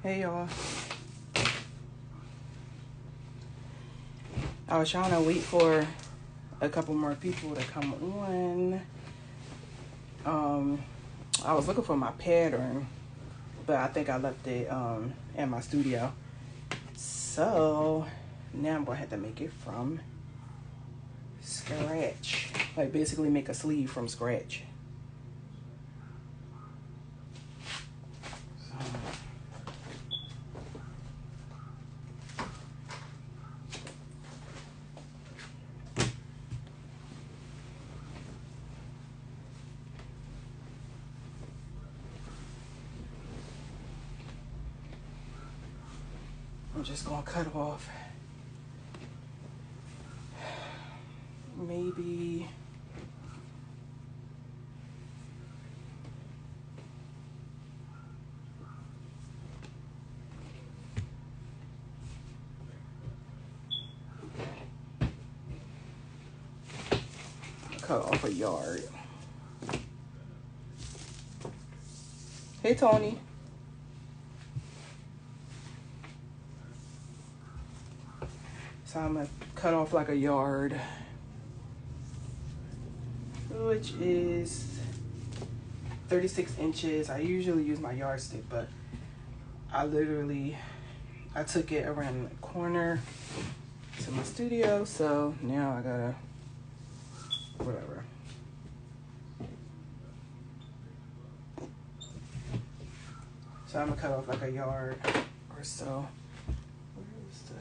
Hey y'all. I was trying to wait for a couple more people to come on. I was looking for my pattern, but I think I left it in my studio. So now I'm gonna have to make it from scratch. Like basically make a sleeve from scratch. I'm just gonna cut off maybe cut off a yard. Hey Tony. So I'm gonna cut off like a yard, which is 36 inches. I usually use my yardstick, but I took it around the corner to my studio, so now I gotta, whatever. So I'm gonna cut off like a yard or so. Where is the...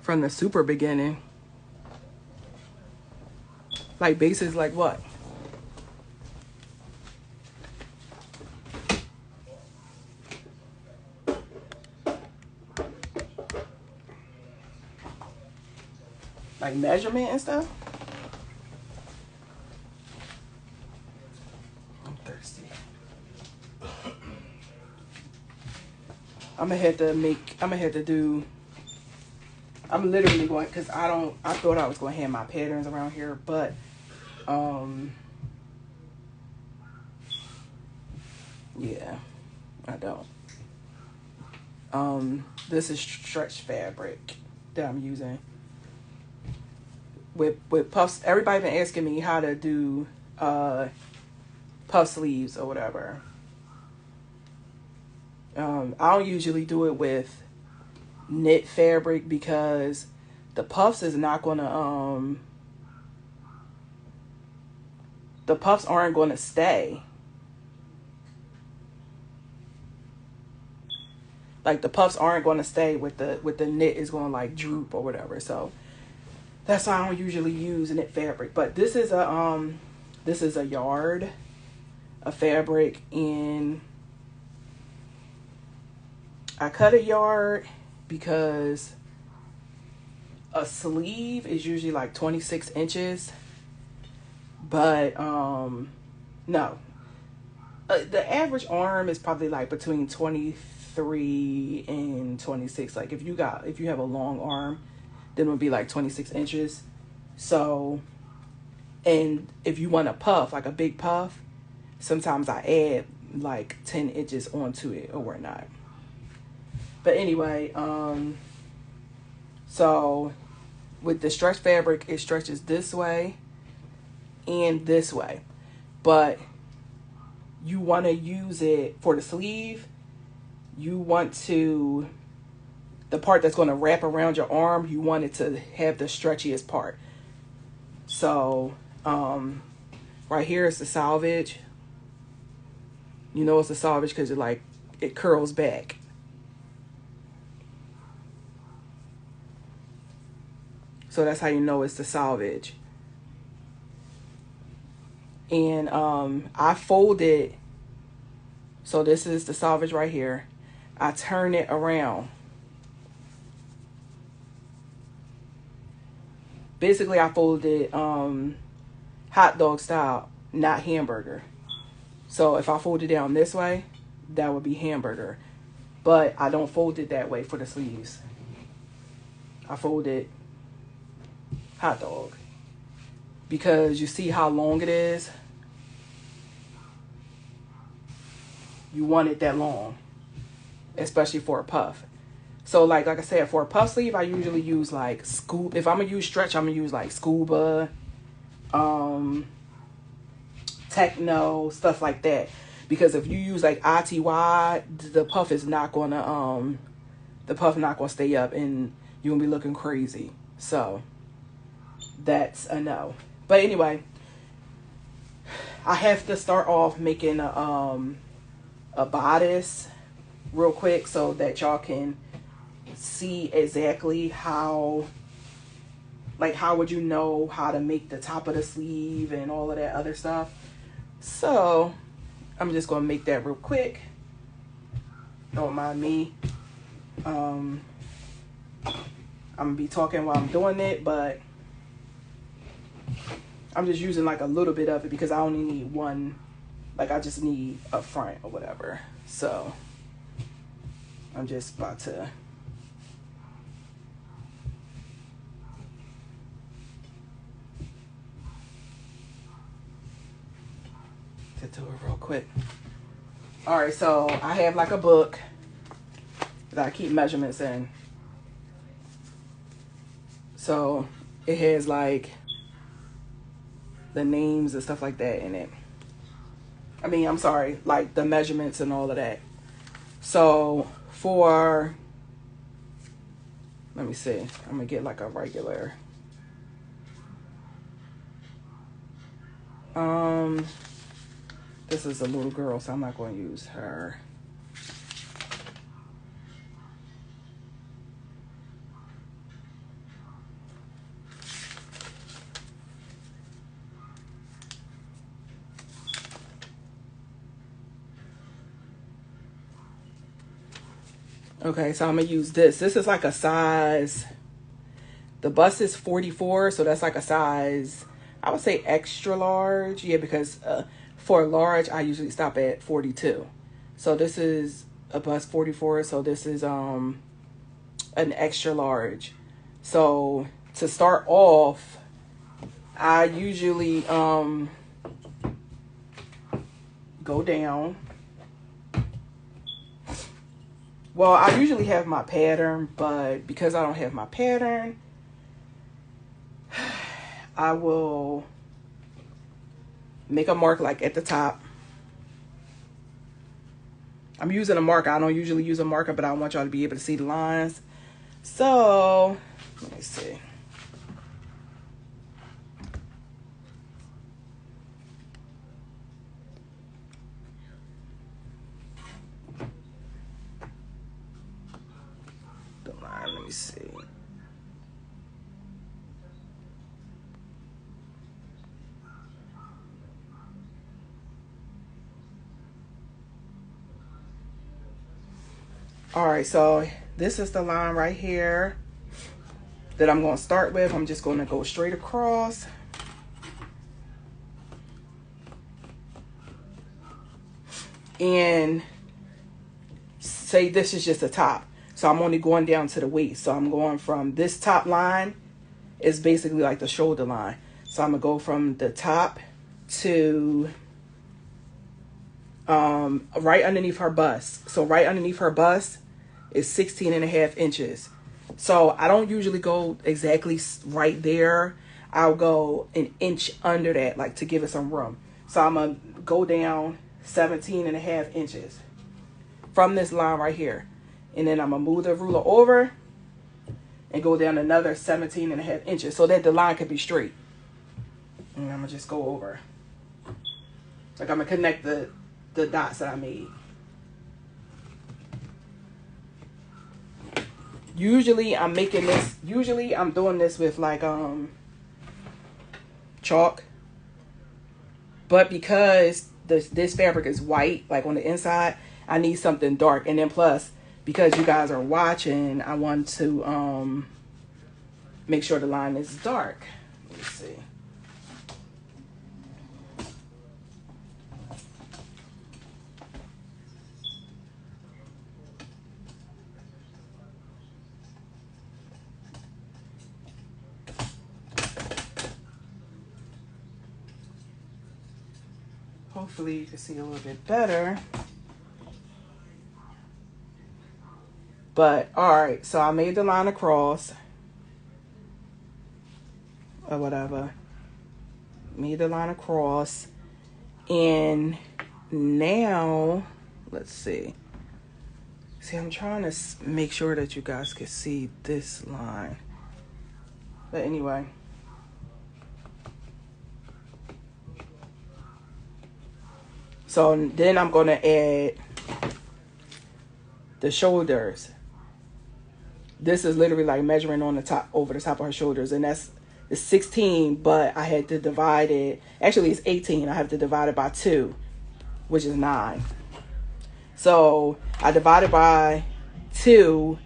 From the super beginning. Like basics like what? Like measurement and stuff? I'm thirsty. I'm literally going, because I thought I was going to have my patterns around here, but yeah, I don't. This is stretch fabric that I'm using. With puffs, everybody been asking me how to do puff sleeves or whatever. I don't usually do it with knit fabric because the puffs is not gonna the puffs aren't gonna stay. Like the puffs aren't gonna stay with the knit is gonna like droop or whatever. So that's why I don't usually use knit fabric. But this is a yard of fabric, and I cut a yard because a sleeve is usually like 26 inches. But no. The average arm is probably like between 23 and 26. Like if you have a long arm, then it would be like 26 inches. So, and if you want a puff, like a big puff, sometimes I add like 10 inches onto it or whatnot. But anyway, so with the stretch fabric, it stretches this way and this way. But you want to use it for the sleeve. You want to, the part that's going to wrap around your arm, you want it to have the stretchiest part. So, right here is the selvage. You know it's a selvage because it curls back. So that's how you know it's the selvage. And I fold it. So this is the selvage right here. I turn it around. Basically, I fold it hot dog style, not hamburger. So if I fold it down this way, that would be hamburger. But I don't fold it that way for the sleeves. I fold it hot dog. Because you see how long it is? You want it that long. Especially for a puff. So like I said, for a puff sleeve, I usually use like Scuba. If I'm going to use stretch, I'm going to use like Scuba, Techno, stuff like that. Because if you use like ITY, the puff is not going to, stay up and you're going to be looking crazy. So that's a no. But anyway, I have to start off making a bodice real quick so that y'all can see exactly how would you know how to make the top of the sleeve and all of that other stuff. So I'm just gonna make that real quick. Don't mind me. I'm gonna be talking while I'm doing it, but I'm just using like a little bit of it because I only need one. Like I just need a front or whatever. So I'm just about to do it real quick. All right, so I have like a book that I keep measurements in. So it has like the names and stuff like that in it. I mean, I'm sorry, like the measurements and all of that. So for, let me see, I'm gonna get like a regular. This is a little girl, so I'm not going to use her. Okay, so I'm going to use this. This is like a size, the bust is 44, so that's like a size, I would say extra large. Yeah, because for large, I usually stop at 42. So this is a bust 44, so this is an extra large. So to start off, I usually go down. Well, I usually have my pattern, but because I don't have my pattern, I will make a mark like at the top. I'm using a marker. I don't usually use a marker, but I want y'all to be able to see the lines. So, let me see. The line, let me see. All right, so this is the line right here that I'm going to start with. I'm just going to go straight across. And say this is just the top. So I'm only going down to the waist. So I'm going from this top line is basically like the shoulder line. So I'm going to go from the top to right underneath her bust. So right underneath her bust is 16.5 inches. So I don't usually go exactly right there. I'll go an inch under that, like to give it some room. So I'm going to go down 17.5 inches from this line right here. And then I'm going to move the ruler over and go down another 17.5 inches so that the line could be straight. And I'm going to just go over. Like I'm going to connect the dots that I made. Usually I'm doing this with like chalk. But because this fabric is white, like on the inside, I need something dark. And then plus, because you guys are watching, I want to make sure the line is dark. Let's see. Hopefully you can see a little bit better. But all right, so I made the line across or whatever. Made the line across. And now, let's see. See, I'm trying to make sure that you guys can see this line. But anyway. So then I'm going to add the shoulders. This is literally like measuring on the top, over the top of her shoulders. And that's 16, but I had to divide it. Actually, it's 18. I have to divide it by 2, which is 9. So I divided by 2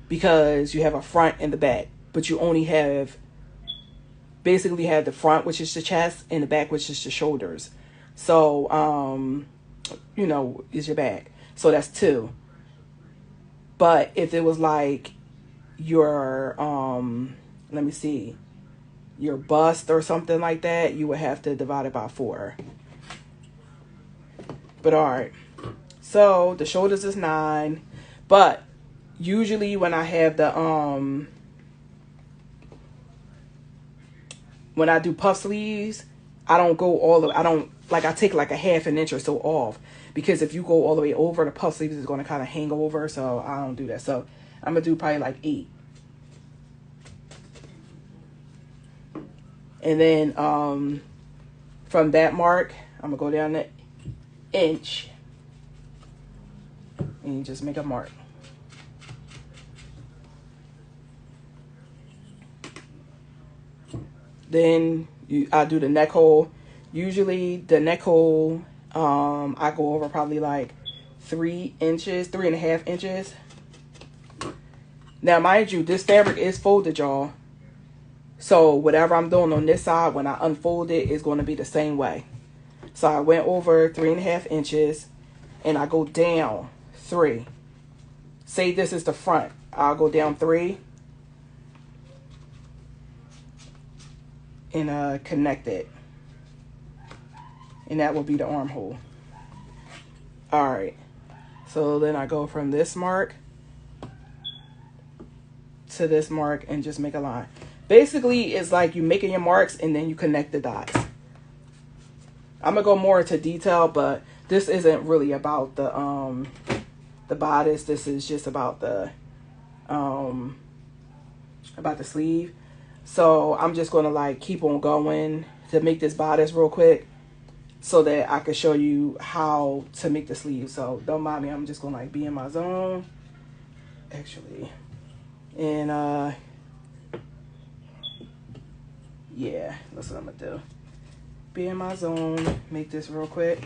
because you have a front and the back. But you only have, basically have the front, which is the chest, and the back, which is the shoulders. So, you know, is your back. So that's 2. But if it was like your, let me see, your bust or something like that, you would have to divide it by 4. But all right. So the shoulders is 9. But usually when I have the, when I do puff sleeves, I don't go all the, I take like a half an inch or so off, because if you go all the way over, the puff sleeves is going to kind of hang over. So I don't do that. So I'm going to do probably like 8. And then from that mark, I'm going to go down the inch and you just make a mark. Then I do the neck hole. Usually the neck hole, I go over probably like 3 inches, 3.5 inches. Now, mind you, this fabric is folded, y'all. So whatever I'm doing on this side, when I unfold it, is going to be the same way. So I went over 3.5 inches and I go down 3. Say this is the front. I'll go down 3 and connect it. And that will be the armhole. All right. So then I go from this mark to this mark and just make a line. Basically, it's like you making your marks and then you connect the dots. I'm gonna go more into detail, but this isn't really about the bodice. This is just about the sleeve. So I'm just gonna like keep on going to make this bodice real quick, so that I can show you how to make the sleeve. So don't mind me. I'm just gonna like be in my zone, actually, and yeah, that's what I'm gonna do. Be in my zone, make this real quick.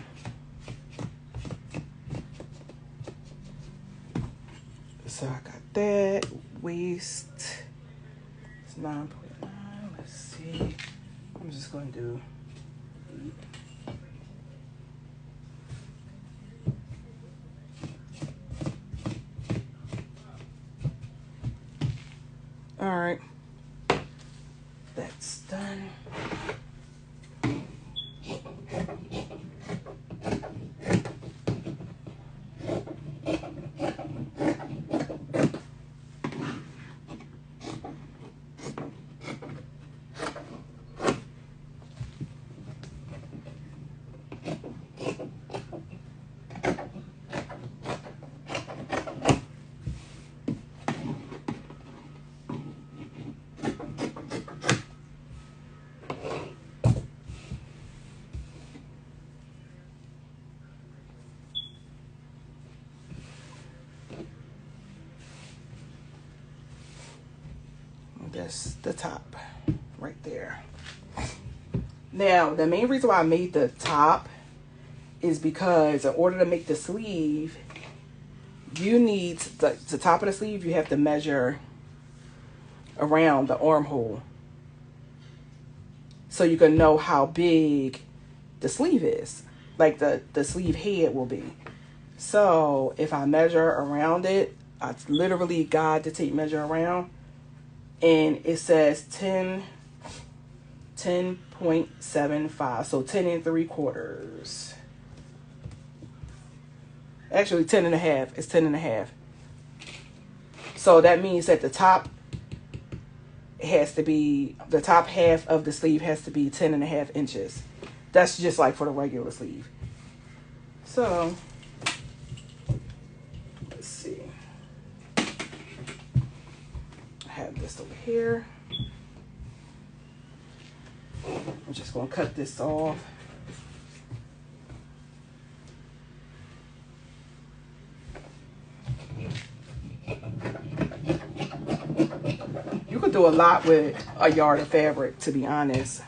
So I got that waist. It's 9.9. Let's see. I'm just gonna do 8. All right. That's done. That's the top right there. Now, the main reason why I made the top is because in order to make the sleeve, you need the top of the sleeve, you have to measure around the armhole so you can know how big the sleeve is, like the sleeve head will be. So if I measure around it, I literally got the tape measure around, and it says 10.75, so 10 3/4. Actually 10.5. It's 10.5. So that means that the top has to be, the top half of the sleeve has to be 10.5 inches. That's just like for the regular sleeve. So let's see. I have this over here. I'm just gonna cut this off. You could do a lot with a yard of fabric, to be honest.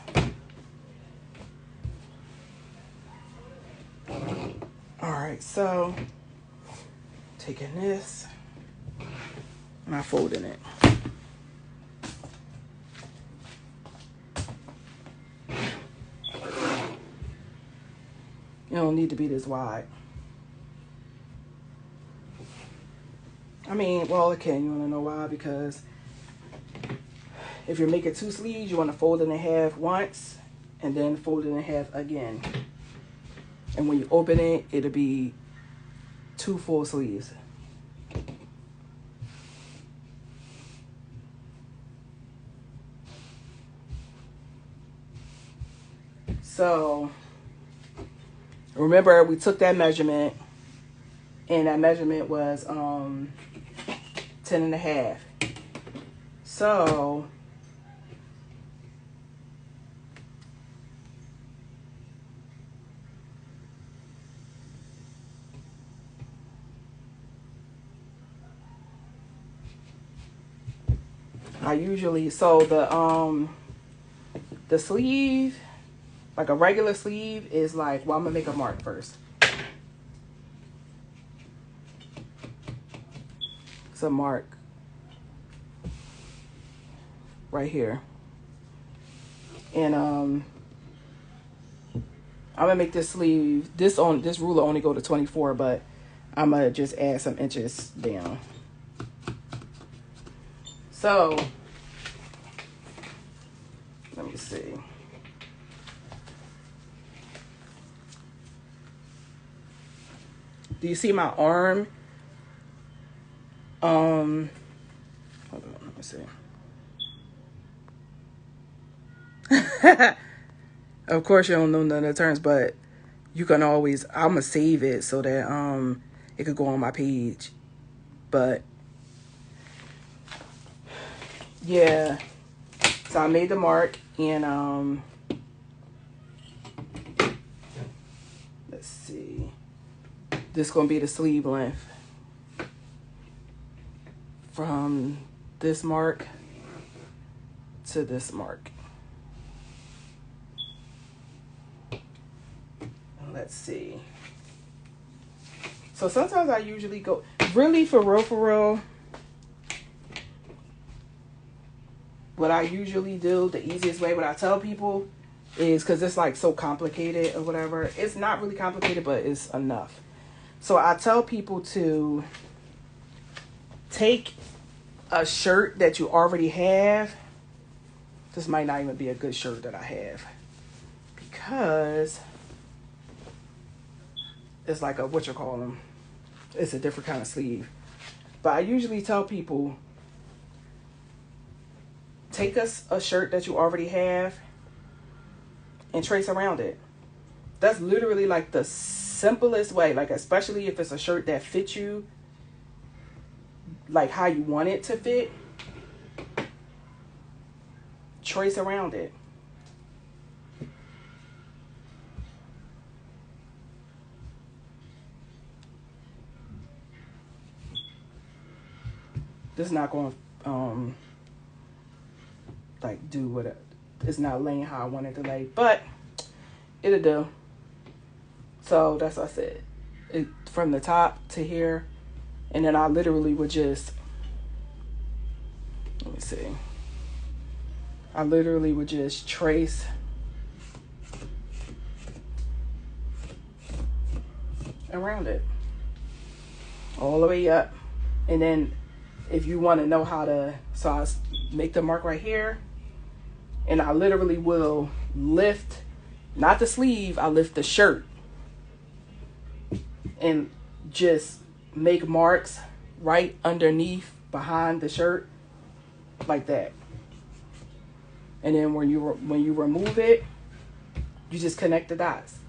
All right, so taking this and I'm folding it. You don't need to be this wide. I mean, well, it can. You want to know why? Because if you're making 2 sleeves, you want to fold it in half once and then fold it in half again. And when you open it, it'll be 2 full sleeves. So remember, we took that measurement, and that measurement was 10.5. So I usually, so the sleeve, like a regular sleeve, is like, well, I'm gonna make a mark first. It's a mark right here, and I'm gonna make this sleeve, this ruler only go to 24, but I'm gonna just add some inches down. So let me see. Do you see my arm? Hold on, let me see. Of course you don't know none of the terms, but you can always, I'm gonna save it so that it could go on my page. But yeah, so I made the mark, and let's see, this is gonna be the sleeve length from this mark to this mark. Let's see. So sometimes I usually go, really for real, what I usually do, the easiest way, what I tell people is, because it's like so complicated or whatever. It's not really complicated, but it's enough. So I tell people to take a shirt that you already have, this might not even be a good shirt that I have, because it's like a, what you call them, it's a different kind of sleeve. But I usually tell people, take a shirt that you already have and trace around it. That's literally like the simplest way, like especially if it's a shirt that fits you like how you want it to fit. Trace around it. This is not going to like do what it's not laying how I want it to lay, but it'll do. So that's what I said. From the top to here, and then I literally would just, let me see. I literally would just trace around it all the way up. And then if you want to know how to, so I make the mark right here, and I literally will lift, not the sleeve, I lift the shirt and just make marks right underneath behind the shirt like that. And then when you remove it, you just connect the dots.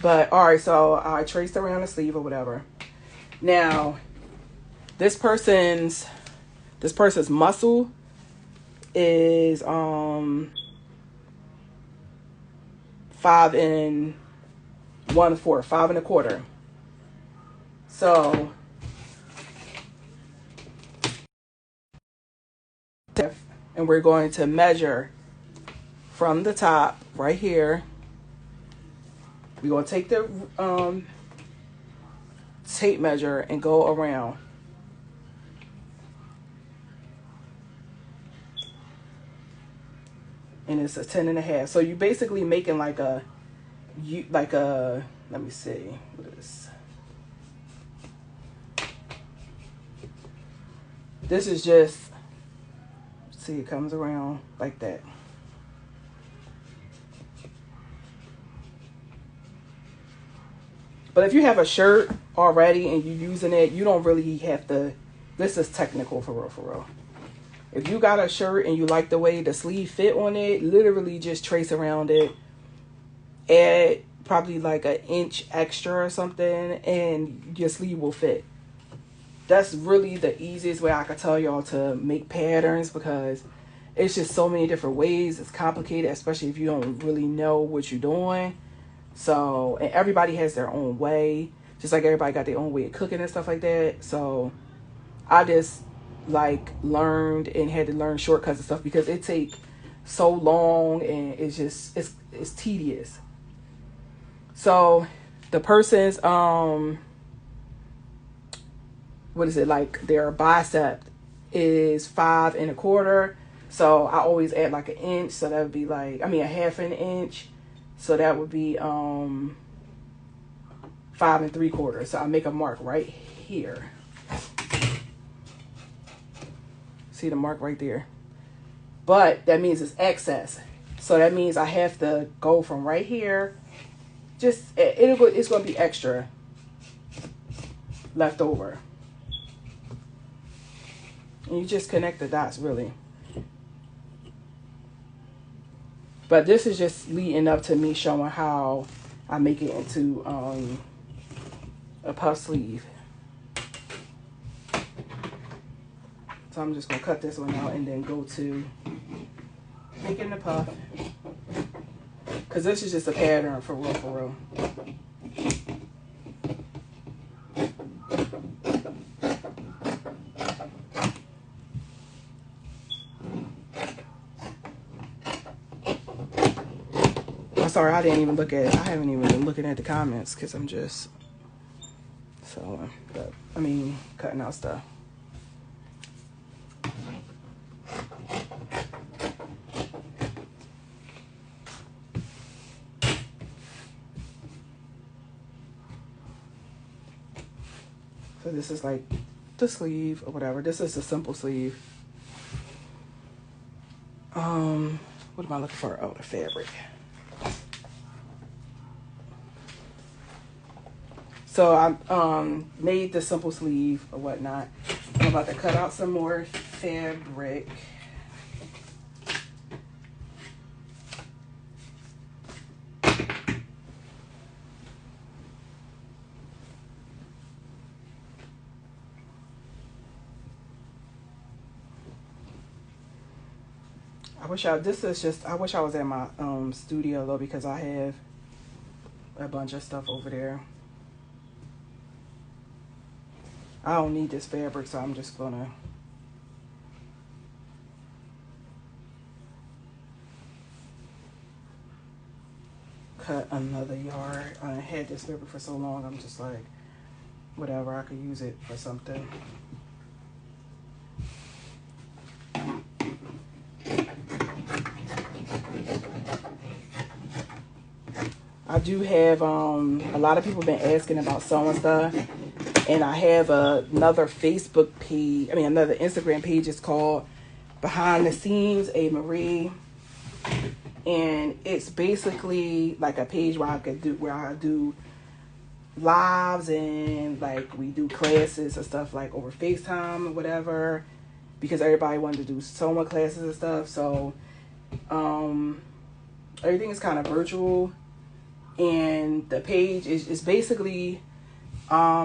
But all right, so I traced around the sleeve or whatever. Now, this person's muscle is 5 1/4, 5 1/4. So and we're going to measure from the top right here. We're going to take the tape measure and go around. And it's a 10 1/2. So you're basically making like a, let me see, what is this? Is just, see, it comes around like that. But if you have a shirt already and you're using it, you don't really have to, this is technical for real, for real. If you got a shirt and you like the way the sleeve fit on it, literally just trace around it. Add probably like an inch extra or something, and your sleeve will fit. That's really the easiest way I could tell y'all to make patterns, because it's just so many different ways. It's complicated, especially if you don't really know what you're doing. So, and everybody has their own way, just like everybody got their own way of cooking and stuff like that. So I just like learned and had to learn shortcuts and stuff, because it take so long and it's just, it's tedious. So the person's what is it, like their bicep is 5 1/4. So I always add like an inch, so that would be like, I mean, a 1/2 inch, so that would be 5 3/4. So I make a mark right here. See the mark right there? But that means it's excess, so that means I have to go from right here, just it's going to be extra left over. And you just connect the dots, really. But this is just leading up to me showing how I make it into a puff sleeve. So I'm just going to cut this one out and then go to making the puff. Because this is just a pattern for real, for real. Sorry, I didn't even look at it. I haven't even been looking at the comments because I'm just cutting out stuff. So this is like the sleeve or whatever. This is a simple sleeve. What am I looking for? Oh, the fabric. So I made the simple sleeve or whatnot. I'm about to cut out some more fabric. I wish I was at my studio though, because I have a bunch of stuff over there. I don't need this fabric, so I'm just gonna cut another yard. I had this fabric for so long, I'm just like, whatever, I could use it for something. I do have a lot of people have been asking about sewing stuff. And I have another Facebook page, another Instagram page. It's called Behind the Scenes A Marie. And it's basically like a page where I do lives, and like we do classes and stuff like over FaceTime or whatever, because everybody wanted to do sewing classes and stuff. So everything is kind of virtual, and the page is basically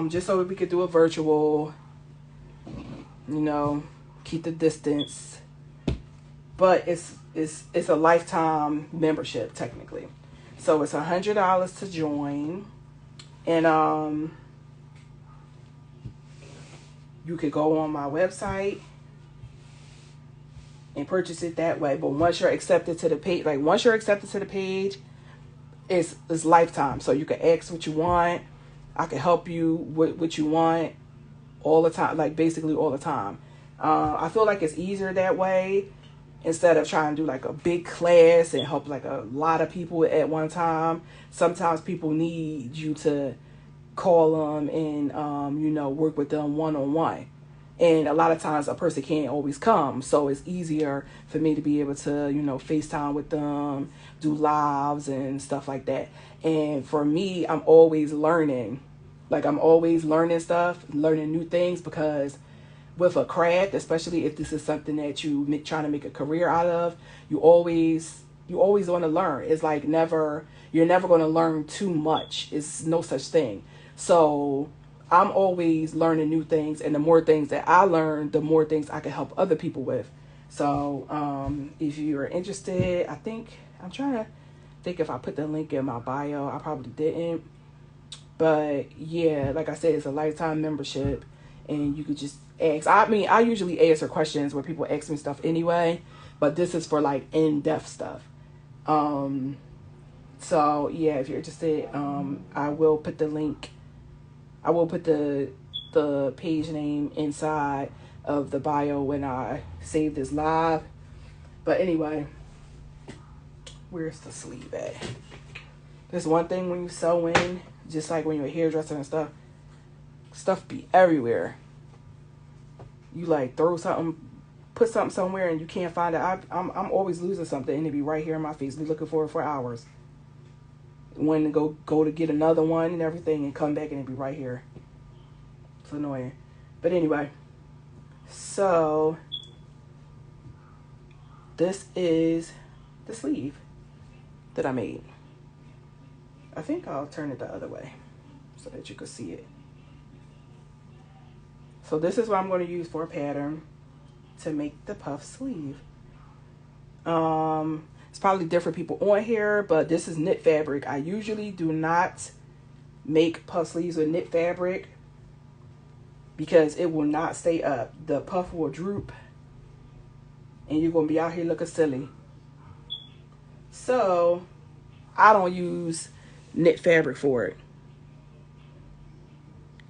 just so we could do a virtual, keep the distance, but it's a lifetime membership technically. So it's $100 to join, and you could go on my website and purchase it that way. But once you're accepted to the page, it's lifetime. So you can ask what you want. I can help you with what you want all the time, like basically all the time. I feel like it's easier that way instead of trying to do like a big class and help like a lot of people at one time. Sometimes people need you to call them and, work with them one-on-one. And a lot of times a person can't always come. So it's easier for me to be able to, FaceTime with them, do lives and stuff like that. And for me, I'm always learning. Like I'm always learning stuff, learning new things, because with a craft, especially if this is something that you trying to make a career out of, you always want to learn. It's like you're never going to learn too much. It's no such thing. So I'm always learning new things, and the more things that I learn, the more things I can help other people with. So if you're interested, I'm trying to think if I put the link in my bio. I probably didn't. But yeah, like I said, it's a lifetime membership, and you could just ask. I usually answer questions where people ask me stuff anyway, but this is for like in-depth stuff. So yeah, if you're interested, I will put the link. I will put the page name inside of the bio when I save this live. But anyway, where's the sleeve at? There's one thing when you sew in, just like when you're a hairdresser and stuff be everywhere. You like throw something, put something somewhere, and you can't find it. I'm always losing something, and it be right here in my face. Be looking for it for hours. When to go to get another one and everything, and come back and it be right here. It's annoying. But anyway, so this is the sleeve that I made. I think I'll turn it the other way so that you can see it. So this is what I'm going to use for a pattern to make the puff sleeve. It's probably different people on here, but this is knit fabric. I usually do not make puff sleeves with knit fabric because it will not stay up. The puff will droop and you're going to be out here looking silly. So I don't use knit fabric for it.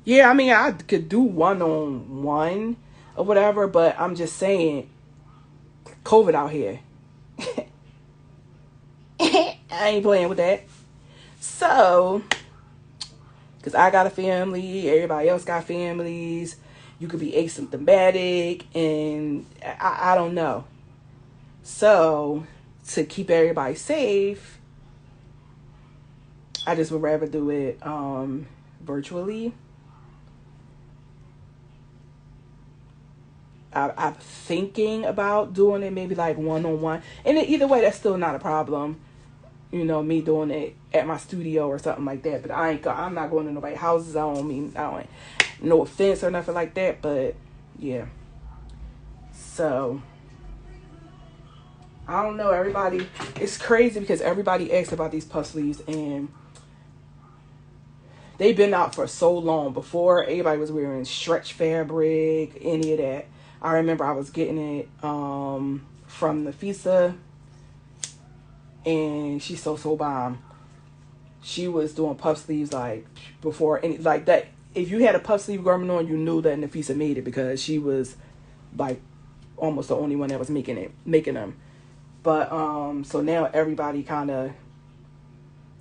Yeah, I could do one-on-one or whatever, but I'm just saying, COVID out here. I ain't playing with that. So, because I got a family, everybody else got families, you could be asymptomatic, and I don't know. So to keep everybody safe, I just would rather do it virtually. I'm thinking about doing it maybe like one-on-one, and either way, that's still not a problem. You know, me doing it at my studio or something like that. But I'm not going to nobody's houses. I don't, no offense or nothing like that. But yeah. So I don't know. Everybody, it's crazy because everybody asks about these puff sleeves, and they've been out for so long. Before everybody was wearing stretch fabric, any of that. I remember I was getting it from Nafisa, and she's so bomb. She was doing puff sleeves like before any like that. If you had a puff sleeve garment on, you knew that Nafisa made it because she was like almost the only one that was making them. But so now everybody kind of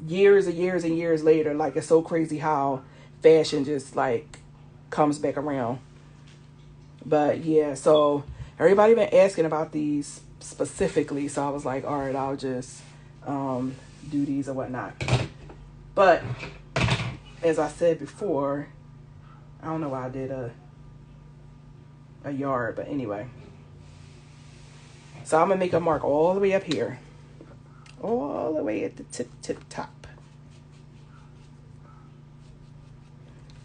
years and years later, like it's so crazy how fashion just like comes back around. But yeah, so everybody been asking about these specifically, so I was like, all right, I'll just do these or whatnot. But as I said before, I don't know why I did a yard, but anyway. So I'm gonna make a mark all the way up here, all the way at the tip top.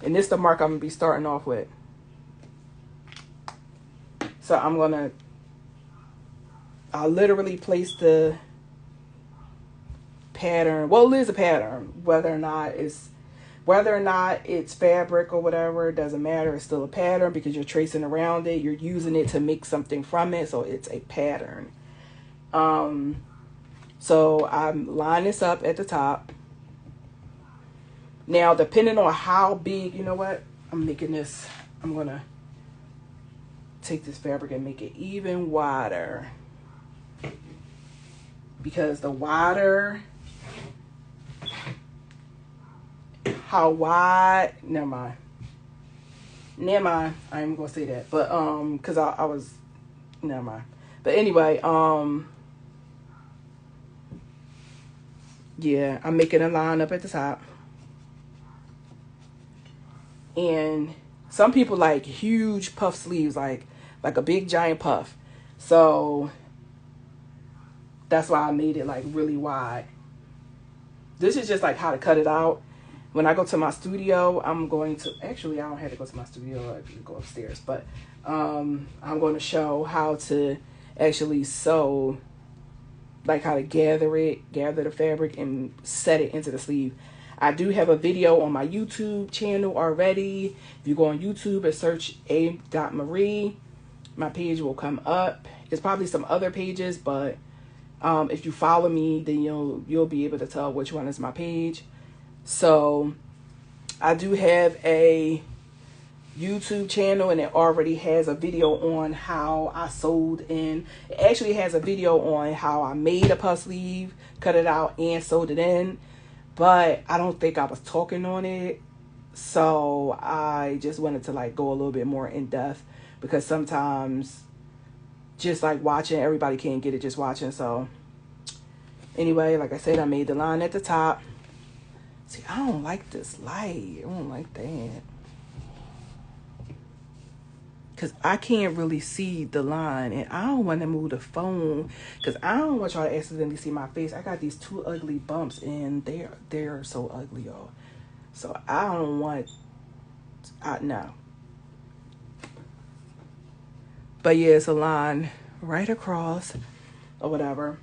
And this is the mark I'm gonna be starting off with. So I'll literally place the pattern. Well, it is a pattern. Whether or not it's fabric or whatever, it doesn't matter. It's still a pattern because you're tracing around it. You're using it to make something from it. So it's a pattern. So I'm lining this up at the top. Now, depending on how big, you know what? I'm going to take this fabric and make it even wider. Because the wider, how wide, never mind. I ain't gonna say that, but because I was, never mind. But anyway, yeah, I'm making a line up at the top. And some people like huge puff sleeves, like a big giant puff. So that's why I made it like really wide. This is just like how to cut it out. When I go to my studio, I'm going to, actually I don't have to go to my studio, I can go upstairs, but I'm going to show how to actually sew, like how to gather the fabric and set it into the sleeve. I do have a video on my YouTube channel already. If you go on YouTube and search a.marie, my page will come up. There's probably some other pages, but if you follow me, then you'll be able to tell which one is my page. So I do have a YouTube channel, and it already has a video on how I sewed in. It actually has a video on how I made a puff sleeve, cut it out, and sewed it in. But I don't think I was talking on it, so I just wanted to like go a little bit more in depth, because sometimes just like watching, everybody can't get it just watching. So anyway, like I said, I made the line at the top. See, I don't like this light. I don't like that, because I can't really see the line, and I don't want to move the phone because I don't want y'all to accidentally see my face. I got these two ugly bumps, and they're so ugly, y'all. So I don't want, no. But yeah, it's a line right across or whatever.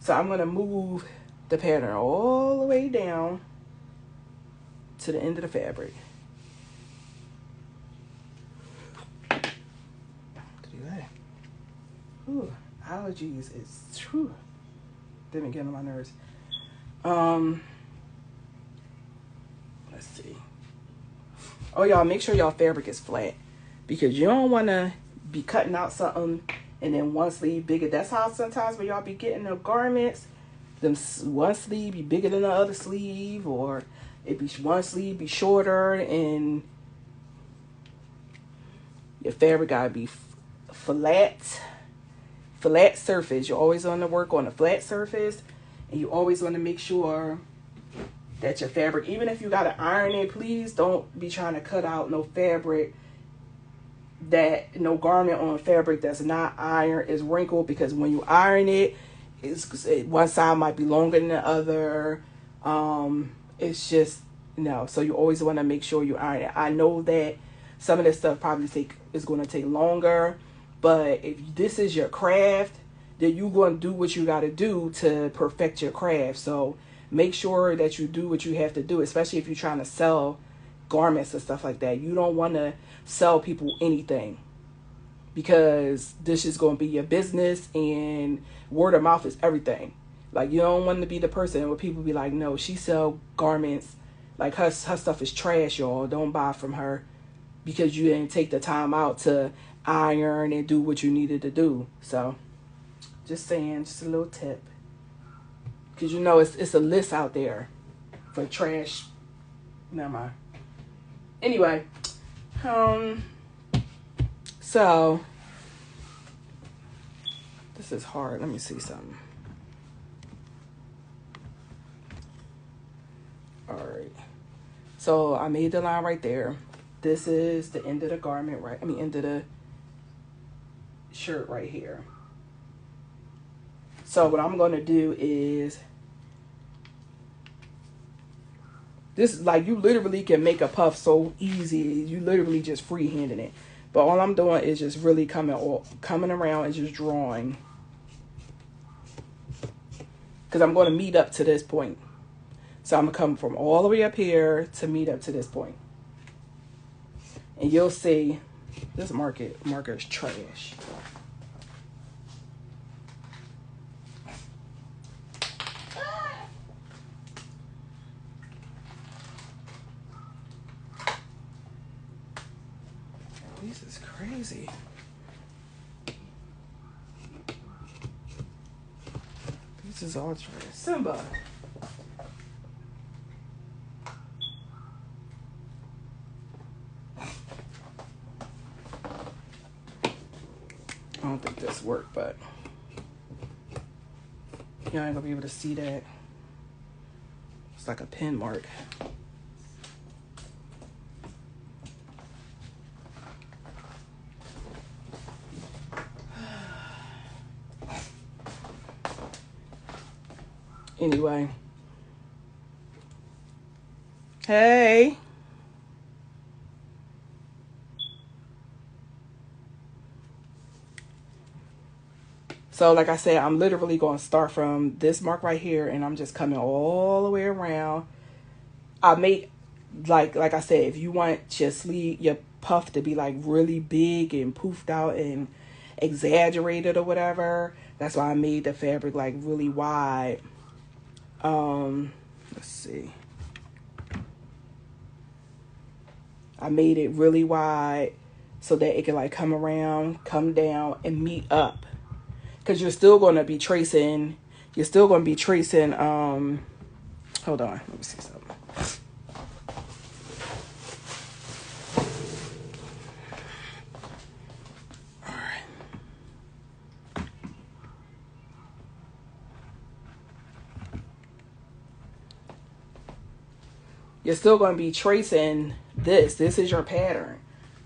So I'm going to move the pattern all the way down to the end of the fabric. Ooh, allergies is true. Didn't get on my nerves. Let's see. Oh, y'all, make sure y'all fabric is flat, because you don't want to be cutting out something and then one sleeve bigger. That's how sometimes when y'all be getting the garments, them one sleeve be bigger than the other sleeve, or it be one sleeve be shorter, and Your fabric gotta be flat surface. You always want to work on a flat surface, and you always want to make sure that your fabric, even if you gotta iron it, please don't be trying to cut out no garment on fabric that's not iron, is wrinkled, because when you iron it, one side might be longer than the other. It's just no. So you always want to make sure you iron it. I know that some of this stuff probably is going to take longer, but if this is your craft, then you're going to do what you got to do to perfect your craft. So make sure that you do what you have to do, especially if you're trying to sell garments and stuff like that. You don't want to sell people anything, because this is going to be your business, and word of mouth is everything. Like, you don't want to be the person where people be like, no, she sell garments, like her stuff is trash, y'all, don't buy from her, because you didn't take the time out to iron and do what you needed to do. So just saying, just a little tip, because you know it's a list out there for trash. Never mind. Anyway, so this is hard. Let me see something. All right. So I made the line right there. This is the end of the garment, right? End of the shirt right here. So what I'm going to do is, this, like, you literally can make a puff so easy. You literally just freehanding it. But all I'm doing is just really coming around and just drawing, because I'm going to meet up to this point. So I'm going to come from all the way up here to meet up to this point. And you'll see this marker is trash. This is crazy. This is all trash. Simba. I don't think this worked, but you ain't gonna be able to see that. It's like a pin mark. Anyway. Hey. So like I said, I'm literally going to start from this mark right here, and I'm just coming all the way around. I make, like I said, if you want your sleeve, your puff to be like really big and poofed out and exaggerated or whatever, that's why I made the fabric like really wide. Let's see. I made it really wide so that it can like come around, come down, and meet up. Because you're still going to be tracing, hold on, let me see something. All right. You're still going to be tracing this. This is your pattern.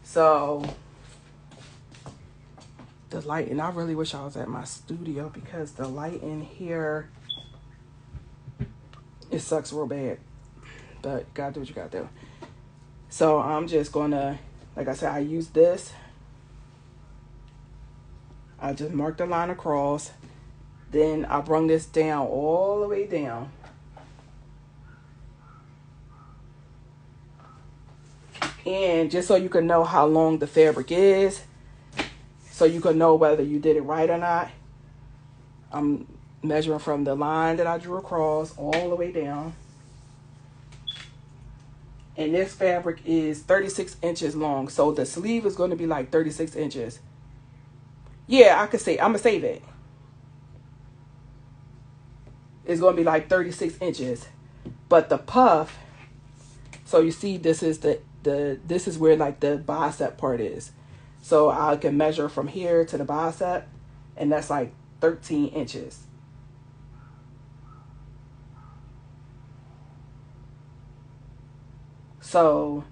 So the light, and I really wish I was at my studio, because the light in here, it sucks real bad, but you gotta do what you gotta do. So I'm just gonna, like I said, I use this. I just mark the line across, then I bring this down all the way down. And just so you can know how long the fabric is, so you can know whether you did it right or not, I'm measuring from the line that I drew across all the way down. And this fabric is 36 inches long. So the sleeve is going to be like 36 inches. Yeah, I could say, I'm going to save it. It's going to be like 36 inches. But the puff, so you see this is this is where like the bicep part is. So I can measure from here to the bicep, and that's like 13 inches. So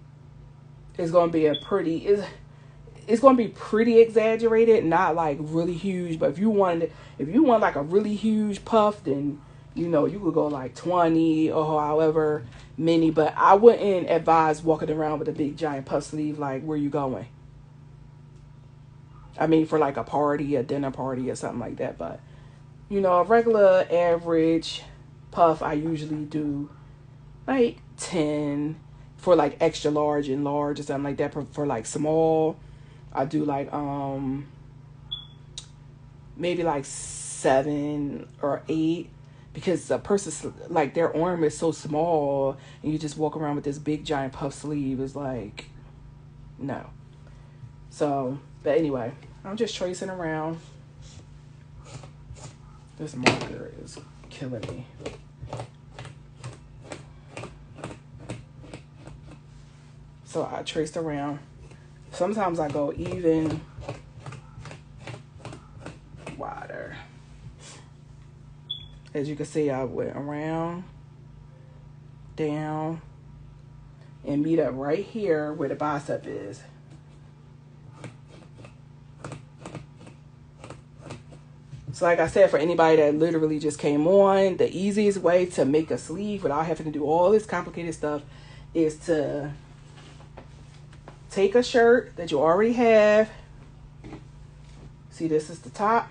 it's going to be it's going to be pretty exaggerated, not like really huge. But if you want like a really huge puff, then you could go like 20 or however many. But I wouldn't advise walking around with a big giant puff sleeve. Like, where you going? I mean, for like a party, a dinner party or something like that. But a regular average puff, I usually do like 10 for like extra large and large or something like that. For like small, I do like maybe like 7 or 8, because a person's like their arm is so small, and you just walk around with this big giant puff sleeve is like, no. So, but anyway, I'm just tracing around. This marker is killing me. So I traced around. Sometimes I go even wider. As you can see, I went around, down, and meet up right here where the bicep is. So like I said, for anybody that literally just came on, the easiest way to make a sleeve without having to do all this complicated stuff is to take a shirt that you already have. See, this is the top.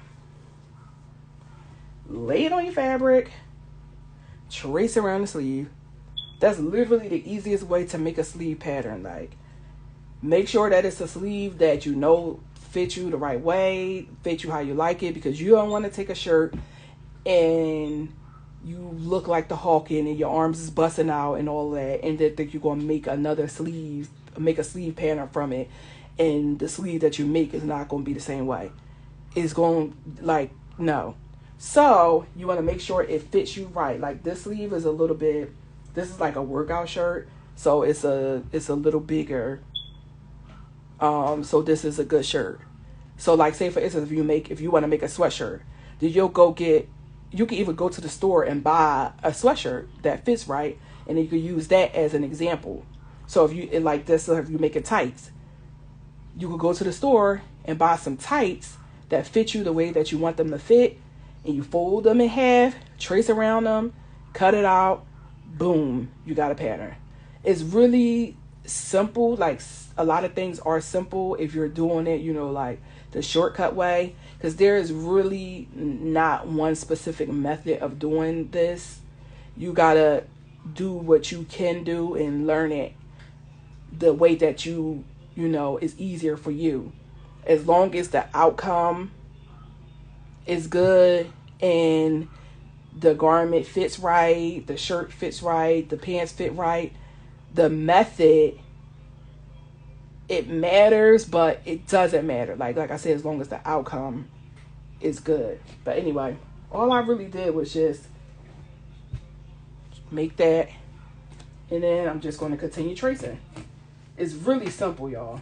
Lay it on your fabric. Trace around the sleeve. That's literally the easiest way to make a sleeve pattern. Like, make sure that it's a sleeve that fit you the right way, fit you how you like it, because you don't want to take a shirt and you look like the Hawking and your arms is busting out and all that, and then think you're going to make a sleeve pattern from it, and the sleeve that you make is not going to be the same way. It's going no. So you want to make sure it fits you right. Like, this sleeve is this is like a workout shirt, so it's a little bigger. So this is a good shirt. So like, say for instance, if you want to make a sweatshirt, then you can even go to the store and buy a sweatshirt that fits right, and then you can use that as an example. So if you make it tights, you could go to the store and buy some tights that fit you the way that you want them to fit, and you fold them in half, trace around them, cut it out, boom, you got a pattern. It's really simple. Like, a lot of things are simple if you're doing it, like the shortcut way, because there is really not one specific method of doing this. You gotta do what you can do and learn it the way that is easier for you, as long as the outcome is good and the garment fits right, the shirt fits right, the pants fit right. The method, it matters, but it doesn't matter. Like I said, as long as the outcome is good. But anyway, all I really did was just make that, and then I'm just going to continue tracing. It's really simple, y'all.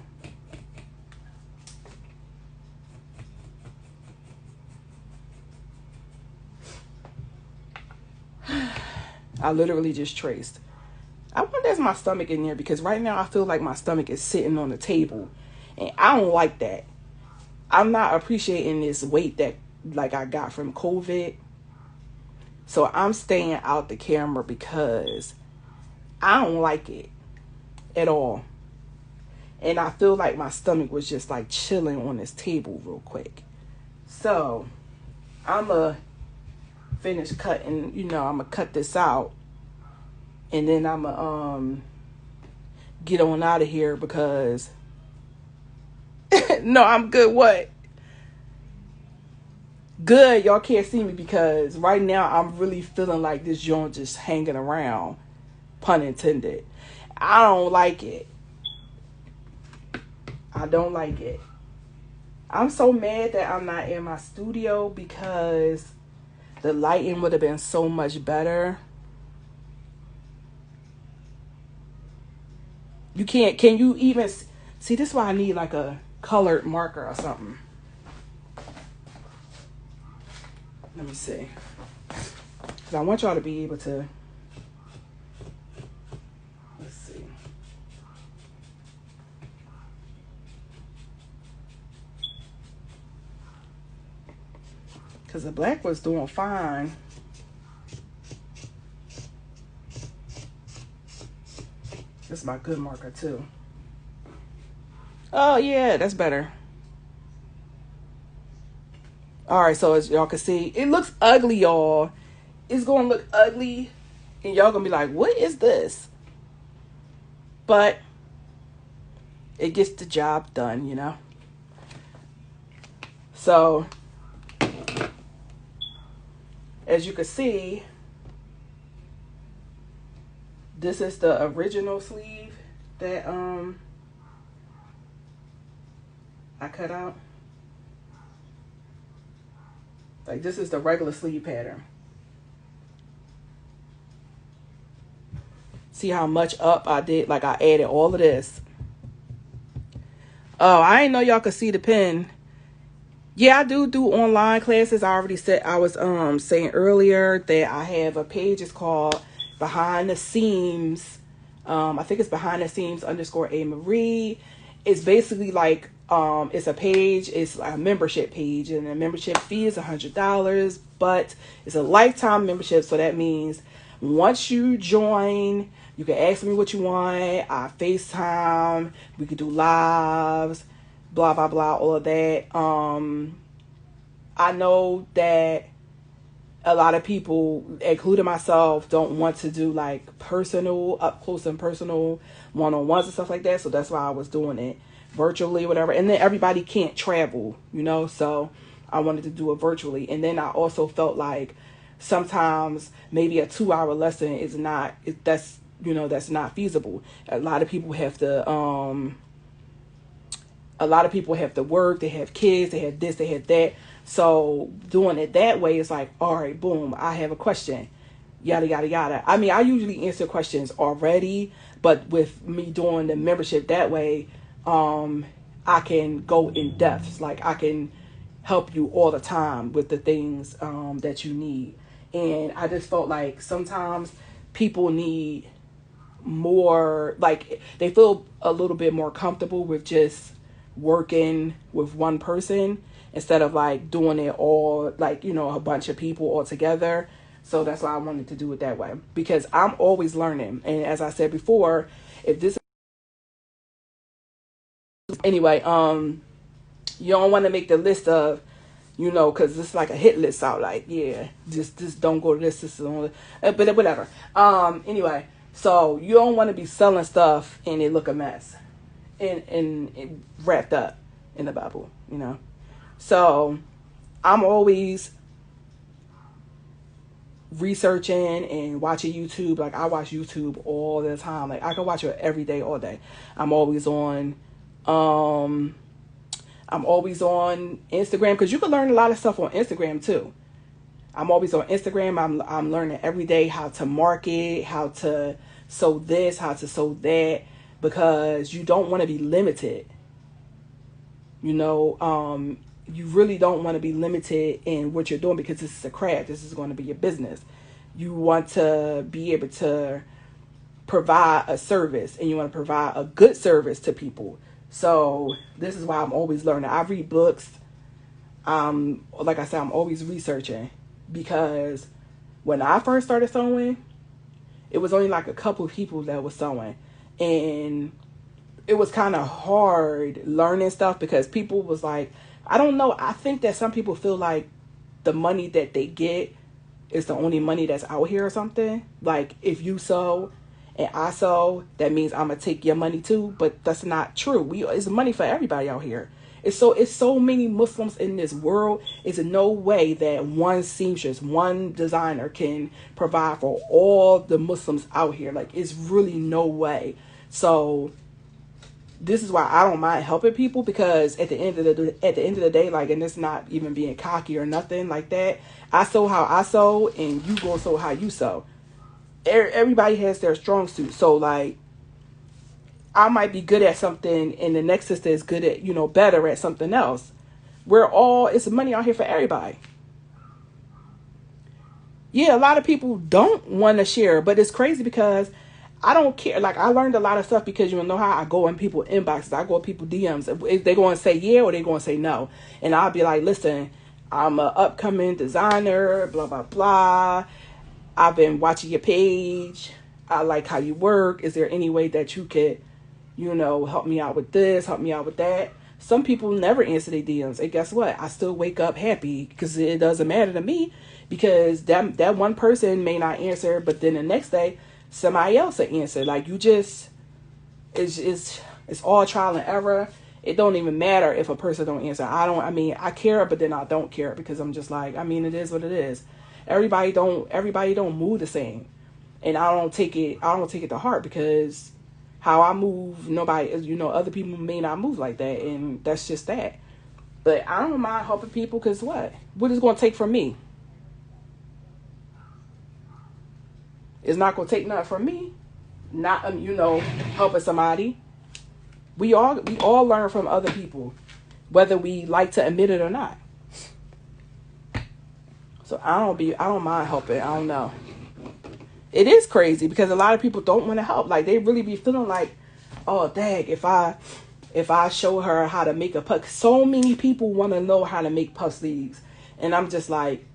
I literally just traced. I wonder if there's my stomach in there, because right now I feel like my stomach is sitting on the table, and I don't like that. I'm not appreciating this weight that I got from COVID. So I'm staying out the camera because I don't like it at all. And I feel like my stomach was just like chilling on this table real quick. So I'm going to finish cutting, I'm going to cut this out. And then I'm going to get on out of here because... No, I'm good. What? Good. Y'all can't see me because right now I'm really feeling like this joint just hanging around. Pun intended. I don't like it. I don't like it. I'm so mad that I'm not in my studio because the lighting would have been so much better. Can you even see? This is why I need like a colored marker or something. Let me see. Because I want y'all to be able to, let's see. Because the black was doing fine. This is my good marker too. Oh yeah, that's better. All right, so as y'all can see, it looks ugly, y'all. It's going to look ugly, and y'all going to be like, what is this? But it gets the job done, you know? So, as you can see, this is the original sleeve that I cut out. Like, this is the regular sleeve pattern. See how much up I did? Like, I added all of this. Oh, I didn't know y'all could see the pen. Yeah, I do online classes. I already said, I was saying earlier that I have a page. It's called Behind the Seams. I think it's Behind the Seams _ A Marie. It's basically like, it's a page. It's a membership page, and the membership fee is $100, but it's a lifetime membership. So that means once you join, you can ask me what you want. I FaceTime. We could do lives, blah, blah, blah, all of that. I know that a lot of people, including myself, don't want to do like personal, up close and personal one-on-ones and stuff like that. So that's why I was doing it virtually, whatever. And then everybody can't travel, you know, so I wanted to do it virtually. And then I also felt like sometimes maybe a 2-hour lesson is not, that's not feasible. A lot of people have to work, they have kids, they have this, they have that. So doing it that way is like, all right, boom, I have a question, yada, yada, yada. I mean, I usually answer questions already, but with me doing the membership that way, I can go in depth. Like, I can help you all the time with the things that you need. And I just felt like sometimes people need more, like they feel a little bit more comfortable with just working with one person instead of like doing it all, like, you know, a bunch of people all together. So that's why I wanted to do it that way, because I'm always learning. And as I said before, if this anyway, you don't want to make the list of, you know, because it's like a hit list out, like, yeah, just don't go to this only, but whatever. Anyway, so you don't want to be selling stuff and it look a mess and it wrapped up in the bubble, you know. So I'm always researching and watching YouTube. Like, I watch YouTube all the time. Like, I can watch it every day, all day. I'm always on Instagram, because you can learn a lot of stuff on Instagram too. I'm always on Instagram. I'm learning every day how to market, how to sew this, how to sew that, because you don't want to be limited. You know, you really don't want to be limited in what you're doing, because this is a craft. This is going to be your business. You want to be able to provide a service, and you want to provide a good service to people. So this is why I'm always learning. I read books. Like I said, I'm always researching, because when I first started sewing, it was only like a couple of people that was sewing, and it was kind of hard learning stuff, because people was like, I don't know. I think that some people feel like the money that they get is the only money that's out here or something. Like, if you sew and I sew, that means I'm gonna take your money too. But that's not true. It's money for everybody out here. It's so many Muslims in this world. It's no way that one seamstress, one designer can provide for all the Muslims out here. Like, it's really no way. So this is why I don't mind helping people, because at the end of the day, like, and it's not even being cocky or nothing like that. I sew how I sew, and you go sew how you sew. Everybody has their strong suit. So, like, I might be good at something and the next sister is good at, better at something else. It's money out here for everybody. Yeah, a lot of people don't want to share, but it's crazy because I don't care. Like, I learned a lot of stuff because you know how I go in people inboxes. I go in people DMs. If they're going to say yeah or they're going to say no. And I'll be like, listen, I'm an upcoming designer, blah, blah, blah. I've been watching your page. I like how you work. Is there any way that you could, help me out with this, help me out with that? Some people never answer their DMs. And guess what? I still wake up happy because it doesn't matter to me, because that one person may not answer, but then the next day somebody else will answer. Like, it's all trial and error. It don't even matter if a person don't answer. I care, but then I don't care because I'm just like, it is what it is. Everybody don't move the same. And I don't take it to heart because how I move, nobody, other people may not move like that. And that's just that. But I don't mind helping people because what is it going to take from me? It's not going to take nothing from me. Not, helping somebody. We all learn from other people, whether we like to admit it or not. So I don't mind helping. I don't know. It is crazy because a lot of people don't want to help. Like, they really be feeling like, oh, dang, if I show her how to make a puff. So many people want to know how to make puff sleeves. And I'm just like,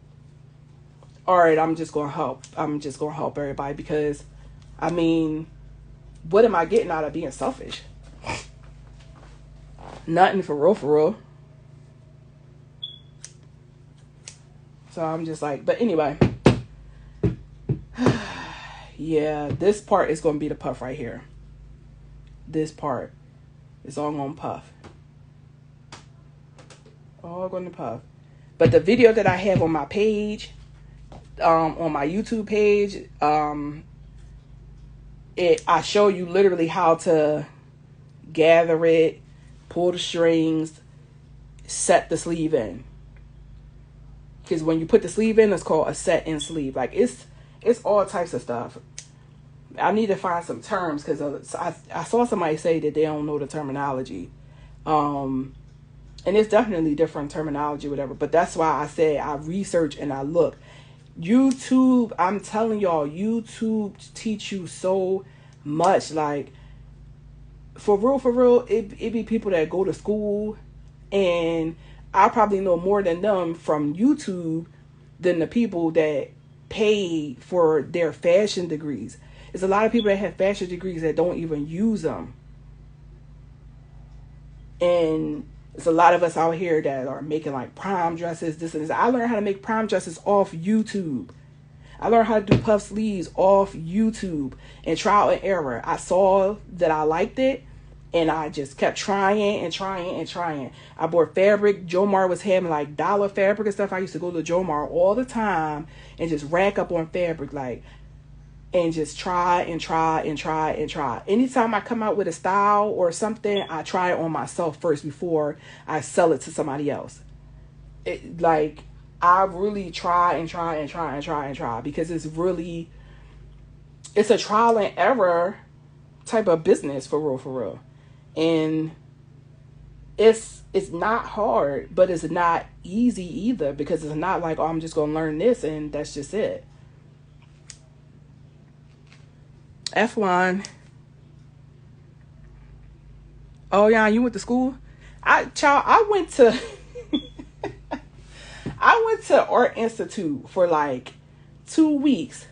all right, I'm just going to help. I'm just going to help everybody because, what am I getting out of being selfish? Nothing, for real. So I'm just like, but anyway. Yeah, this part is going to be the puff right here. This part is all going to puff. All going to puff. But the video that I have on my page, on my YouTube page, I show you literally how to gather it, pull the strings, set the sleeve in. Because when you put the sleeve in, it's called a set in sleeve. Like, it's all types of stuff. I need to find some terms because I saw somebody say that they don't know the terminology. And it's definitely different terminology, whatever. But that's why I say I research and I look. YouTube, I'm telling y'all, YouTube teach you so much. Like, for real, it be people that go to school, and I probably know more than them from YouTube than the people that pay for their fashion degrees. There's a lot of people that have fashion degrees that don't even use them. And there's a lot of us out here that are making like prom dresses, this and this. I learned how to make prom dresses off YouTube. I learned how to do puff sleeves off YouTube and trial and error. I saw that I liked it, and I just kept trying and trying. I bought fabric. Jomar was having like dollar fabric and stuff. I used to go to Jomar all the time and just rack up on fabric, like, and just try. Anytime I come out with a style or something, I try it on myself first before I sell it to somebody else. I really try because it's a trial and error type of business, for real. And it's not hard, but it's not easy either, because it's not like, oh, I'm just going to learn this and that's just it. F1. Oh yeah, you went to school? I went to Art Institute for like 2 weeks.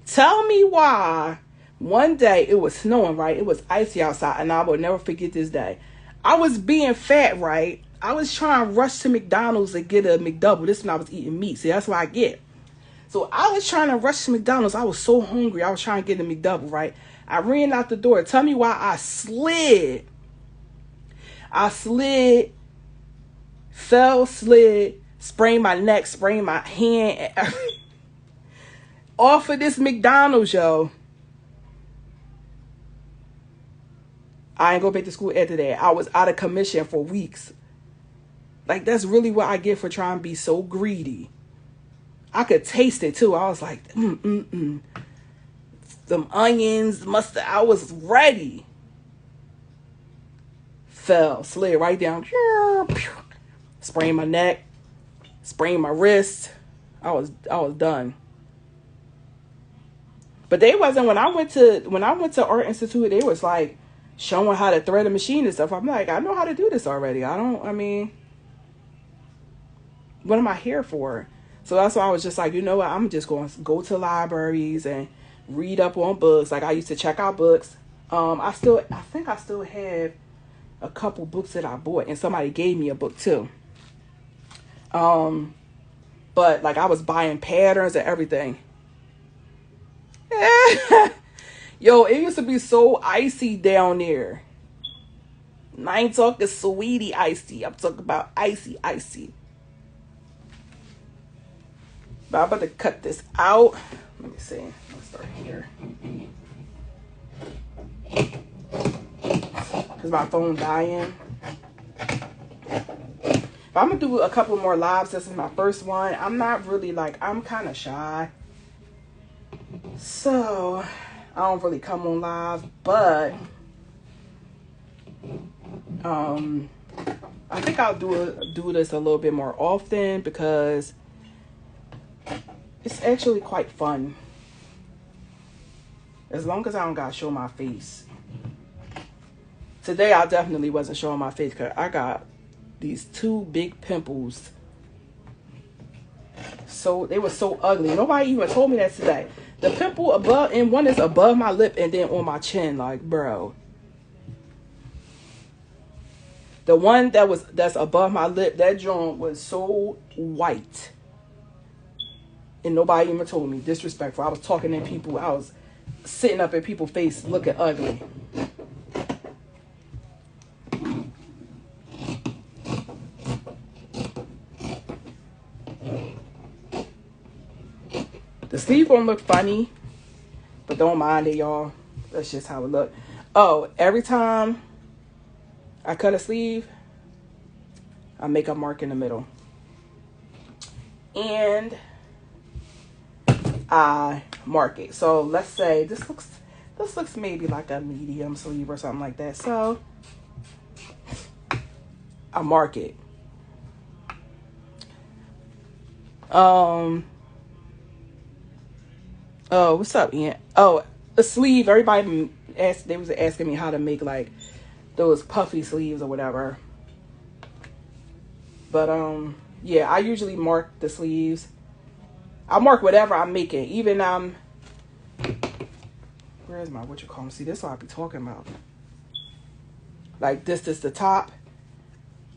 Tell me why. One day it was snowing, right? It was icy outside, and I will never forget this day. I was being fat, right? I was trying to rush to McDonald's and get a McDouble. This when I was eating meat. See, that's what I get. So I was trying to rush to McDonald's. I was so hungry. I was trying to get a McDouble, right? I ran out the door. Tell me why I slid. Slid, sprained my neck, sprained my hand. Off of this McDonald's, yo. I ain't go back to school after that. I was out of commission for weeks. Like, that's really what I get for trying to be so greedy. I could taste it too. I was like, Them onions, mustard. I was ready. fell, slid right down, sprained my neck, sprained my wrist. I was done. But they wasn't when I went to Art Institute. They was like showing how to thread a machine and stuff. I'm like, I know how to do this already. I mean, what am I here for? So that's why I was just like, you know what? I'm just going to go to libraries and read up on books. Like I used to check out books. I think I still have a couple books that I bought, and somebody gave me a book too. But like I was buying patterns and everything. Yo, it used to be so icy down there. And I ain't talking sweetie icy. I'm talking about icy. But I'm about to cut this out. Let me see. Let's start here. Because my phone dying. But I'm going to do a couple more lives. This is my first one. I'm not really like, I'm kind of shy. So, I don't really come on live. But, I think I'll do this a little bit more often because it's actually quite fun. As long as I don't gotta show my face. Today I definitely wasn't showing my face because I got these 2 big pimples. So they were so ugly. Nobody even told me that today. The pimple above, and one is above my lip and then on my chin, like, bro. The one that's above my lip, that joint was so white. And nobody even told me. Disrespectful. I was talking to people. I was sitting up in people's face looking ugly. The sleeve won't look funny, but don't mind it, y'all. That's just how it look. Oh, every time I cut a sleeve, I make a mark in the middle. And I mark it. So let's say this looks maybe like a medium sleeve or something like that. So I mark it. Oh, what's up, Ian? Oh, a sleeve. Everybody they was asking me how to make like those puffy sleeves or whatever. But yeah, I usually mark the sleeves. I mark whatever I'm making. Even where's my See, this is what I be talking about. Like this is the top.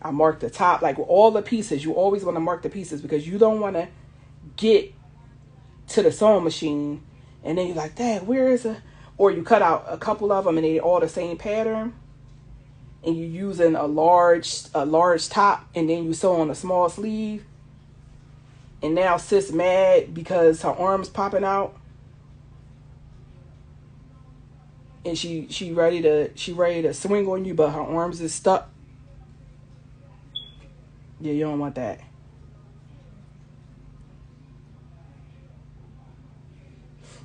I mark the top, like all the pieces. You always want to mark the pieces because you don't want to get to the sewing machine and then you're like, dang, where is it? Or you cut out a couple of them and they all the same pattern, and you're using a large top, and then you sew on a small sleeve, and now sis mad because her arm's popping out, and she ready to swing on you, but her arms is stuck. Yeah, you don't want that.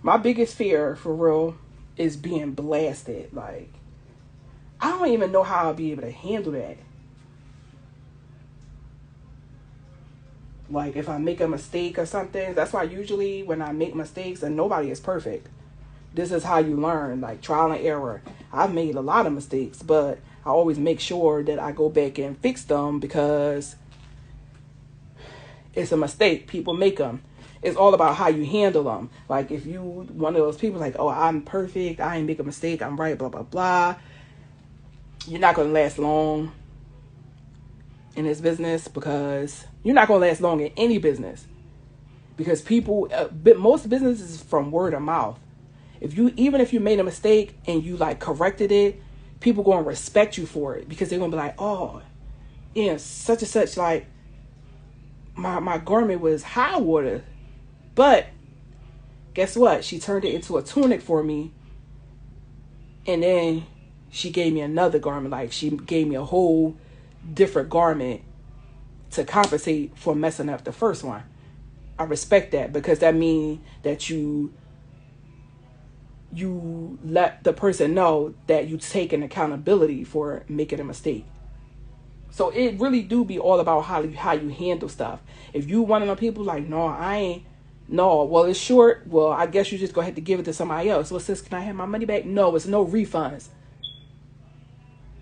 My biggest fear, for real, is being blasted. Like, I don't even know how I'll be able to handle that. Like, if I make a mistake or something, that's why usually when I make mistakes, and nobody is perfect, this is how you learn, like trial and error. I've made a lot of mistakes, but I always make sure that I go back and fix them because it's a mistake. People make them. It's all about how you handle them. Like if you one of those people like, oh, I'm perfect, I ain't make a mistake, I'm right, blah, blah, blah. You're not going to last long in this business because you're not going to last long in any business because people, most businesses is from word of mouth. Even if you made a mistake and you like corrected it, people going to respect you for it because they're going to be like, oh, yeah, such and such, like my garment was high water. But guess what? She turned it into a tunic for me. And then she gave me another garment. Like she gave me a whole different garment to compensate for messing up the first one. I respect that because that means that you let the person know that you take an accountability for making a mistake. So it really do be all about how you handle stuff. If you one of them people like, no, I ain't. No, well, it's short. Well, I guess you just go ahead to give it to somebody else. Well, sis, can I have my money back? No, it's no refunds.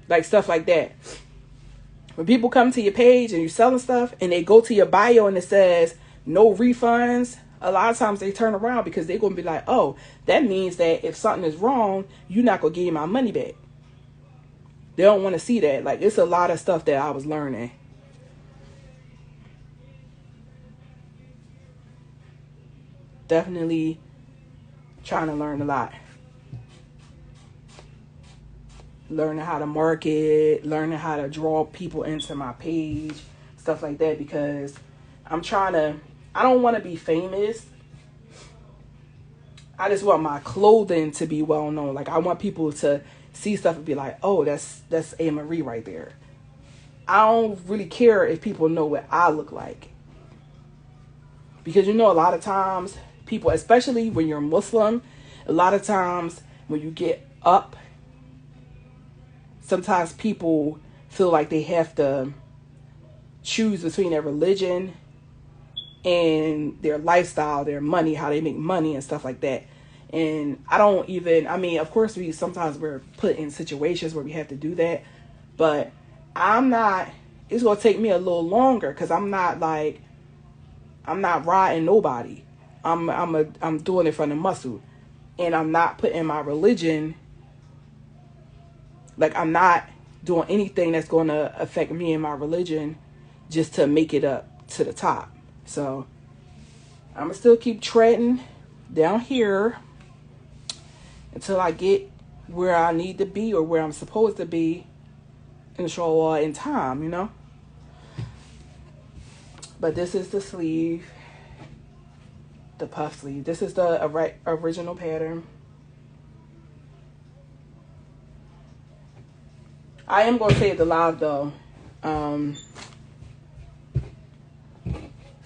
Like stuff like that. When people come to your page and you're selling stuff and they go to your bio and it says no refunds, a lot of times they turn around because they're going to be like, oh, that means that if something is wrong, you're not going to give me my money back. They don't want to see that. Like, it's a lot of stuff that I was learning. Definitely trying to learn a lot. Learning how to market, learning how to draw people into my page, stuff like that, because I don't want to be famous. I just want my clothing to be well known. Like, I want people to see stuff and be like, oh, that's A. Marie right there. I don't really care if people know what I look like. Because, a lot of times people, especially when you're Muslim, a lot of times when you get up, sometimes people feel like they have to choose between their religion and their lifestyle, their money, how they make money and stuff like that. And of course sometimes we're put in situations where we have to do that, but it's going to take me a little longer because I'm not riding nobody. I'm doing it from the muscle, and I'm not putting my religion, like I'm not doing anything that's going to affect me and my religion just to make it up to the top. So I'm going to still keep treading down here until I get where I need to be or where I'm supposed to be, inshallah, in time, But this is the sleeve, the puff sleeve. This is the original pattern. I am going to save the live though, so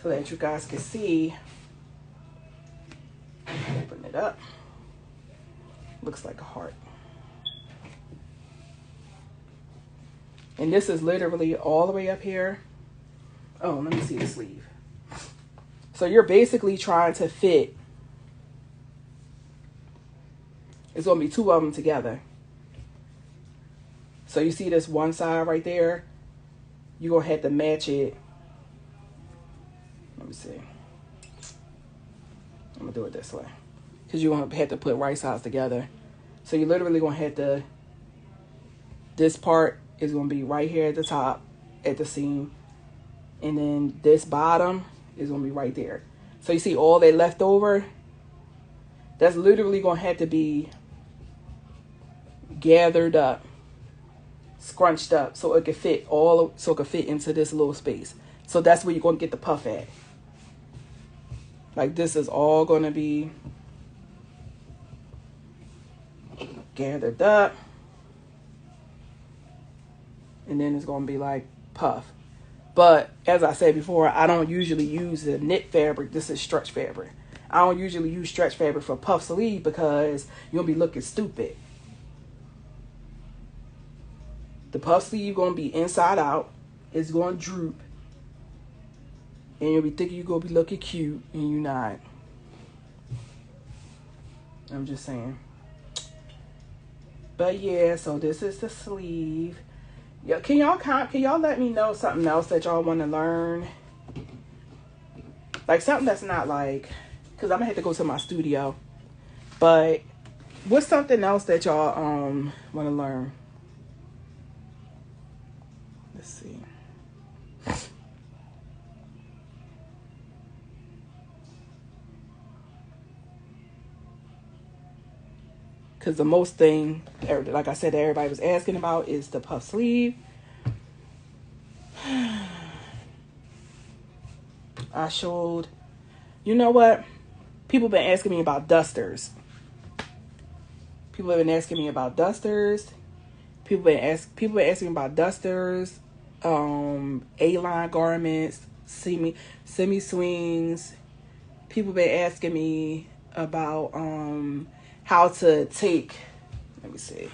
that you guys can see. Open it up. Looks like a heart. And this is literally all the way up here. Oh, let me see the sleeve. So you're basically trying to fit. It's going to be two of them together. So you see this one side right there? You're going to have to match it. Let me see. I'm going to do it this way. Because you're going to have to put right sides together. So you're literally going to have to, this part is going to be right here at the top, at the seam. And then this bottom is going to be right there. So you see all that left over? That's literally going to have to be gathered up, scrunched up, so it could fit into this little space. So that's where you're going to get the puff at. Like, this is all going to be gathered up, and then it's going to be like puff. But as I said before, I don't usually use the knit fabric. This is stretch fabric. I don't usually use stretch fabric for puff sleeve because you're going to be looking stupid. The puff sleeve going to be inside out. It's going to droop. And you'll be thinking you're going to be looking cute, and you're not. I'm just saying. But yeah, so this is the sleeve. Yeah, can y'all let me know something else that y'all want to learn? Like something that's not like, because I'm going to have to go to my studio. But what's something else that y'all want to learn? Let's see. Because the most thing, like I said, that everybody was asking about is the puff sleeve. I showed, you know what? People been asking me about dusters. People have been asking me about dusters. People been asking me about dusters, A-line garments, semi swings. People been asking me about how to take, let me see.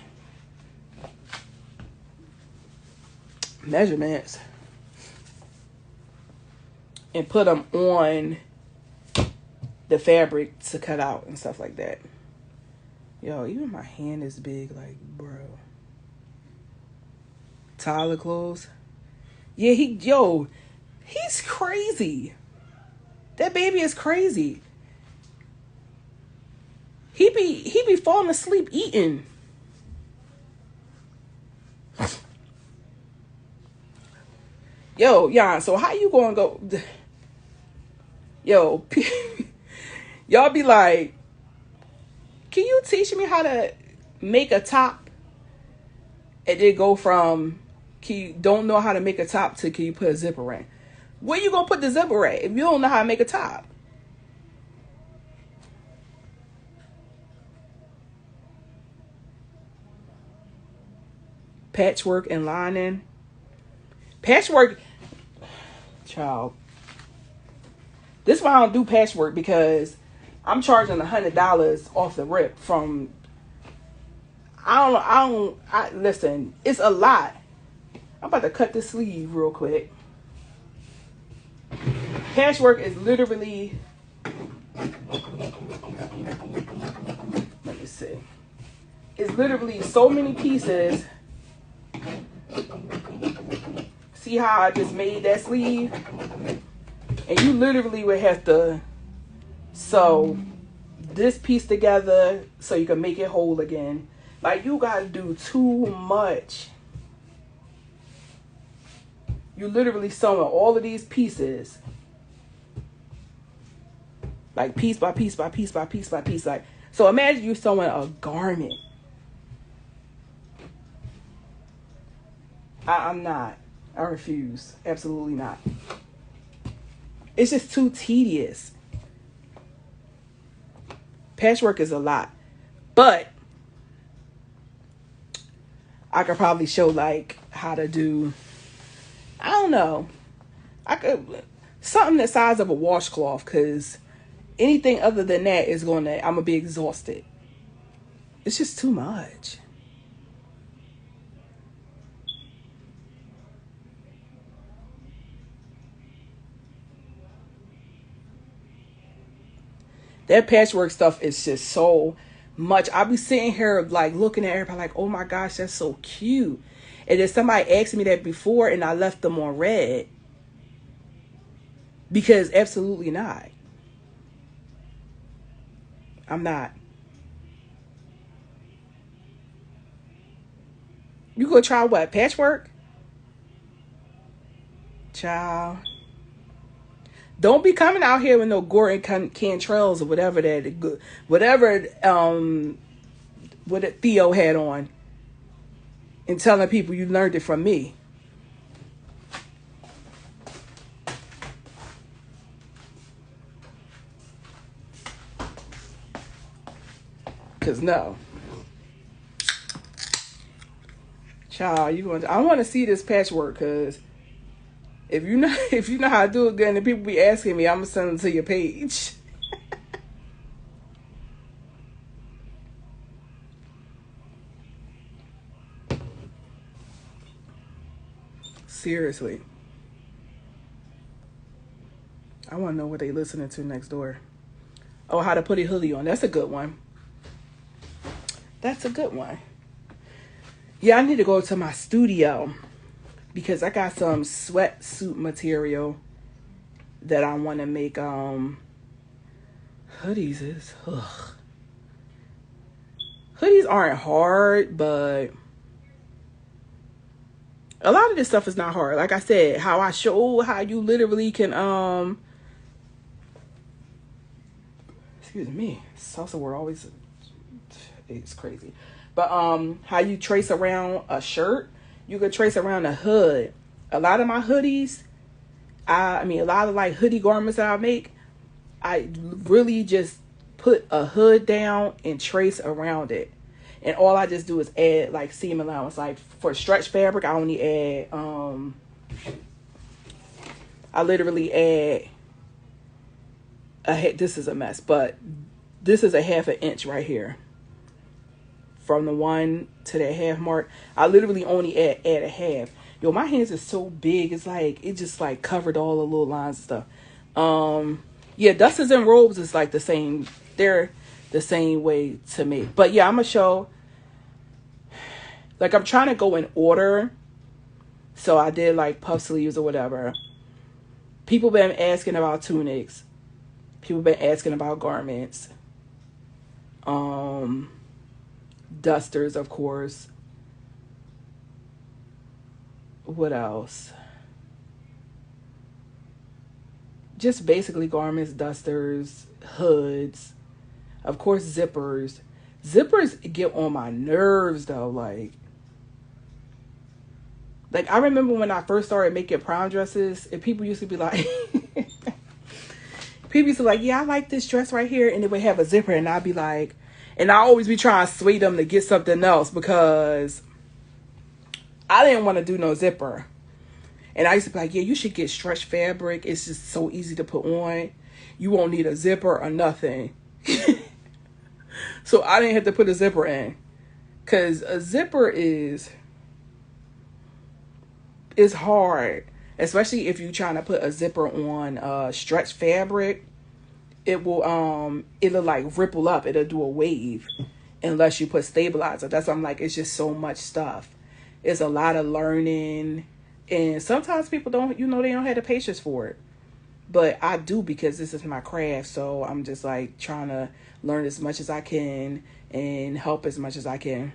measurements and put them on the fabric to cut out and stuff like that. Yo, even my hand is big, like, bro. Tyler clothes. Yeah, he's crazy. That baby is crazy. He be falling asleep eating. Yo, Jan, so how you gonna go? Yo, y'all be like, can you teach me how to make a top? And then go from, don't know how to make a top to can you put a zipper in? Where you gonna put the zipper at if you don't know how to make a top? Patchwork and lining. Patchwork, child. This is why I don't do patchwork, because I'm charging $100 off the rip from. Listen, it's a lot. I'm about to cut the sleeve real quick. Patchwork is literally, let me see. It's literally so many pieces. See how I just made that sleeve? And you literally would have to sew this piece together so you can make it whole again. Like, you gotta do too much. You literally sewing all of these pieces, like piece by piece by piece by piece by piece. Like, so imagine you sewing a garment. I'm not. I refuse. Absolutely not. It's just too tedious. Patchwork is a lot. But I could probably show like how to do, I don't know. I could, something the size of a washcloth, because anything other than that is I'm gonna be exhausted. It's just too much. That patchwork stuff is just so much. I be sitting here like looking at everybody like, oh my gosh, that's so cute. And then somebody asked me that before and I left them on red. Because absolutely not. I'm not. You gonna try what? Patchwork? Child. Don't be coming out here with no Gordon Cantrells or whatever what Theo had on, and telling people you learned it from me. Cause no, child, I want to see this patchwork, cause if you know how to do it, then the people be asking me, I'm gonna send them to your page. Seriously. I want to know what they listening to next door. Oh, how to put a hoodie on. That's a good one. That's a good one. Yeah, I need to go to my studio because I got some sweatsuit material that I want to make hoodies is. Hoodies aren't hard, but a lot of this stuff is not hard. Like I said, how I show how you literally can excuse me, salsa word always, it's crazy. But how you trace around a shirt, you could trace around a hood. A lot of my hoodies, a lot of like hoodie garments that I make, I really just put a hood down and trace around it. And all I just do is add like seam allowance. Like for stretch fabric, I only add, I literally add this is a mess, but this is a 1/2 inch right here. From the 1 to that half mark, I literally only add a half. Yo, my hands is so big. It's like it just like covered all the little lines and stuff. Yeah, dusters and robes is like the same. They're the same way to me. But yeah, I'm gonna show. Like I'm trying to go in order. So I did like puff sleeves or whatever. People been asking about tunics. People been asking about garments. Dusters, of course. What else? Just basically garments, dusters, hoods, of course zippers. Zippers get on my nerves though. Like I remember when I first started making prom dresses, and people used to be like, people used to be like, yeah, I like this dress right here, and it would have a zipper, and I'd be like, and I always be trying to sway them to get something else because I didn't want to do no zipper. And I used to be like, yeah, you should get stretch fabric. It's just so easy to put on. You won't need a zipper or nothing. So I didn't have to put a zipper in. Because a zipper is hard. Especially if you're trying to put a zipper on stretch fabric. It will it'll like ripple up. It'll do a wave. Unless you put stabilizer. That's why I'm like, it's just so much stuff. It's a lot of learning. And sometimes people don't, they don't have the patience for it. But I do because this is my craft. So I'm just like trying to learn as much as I can and help as much as I can.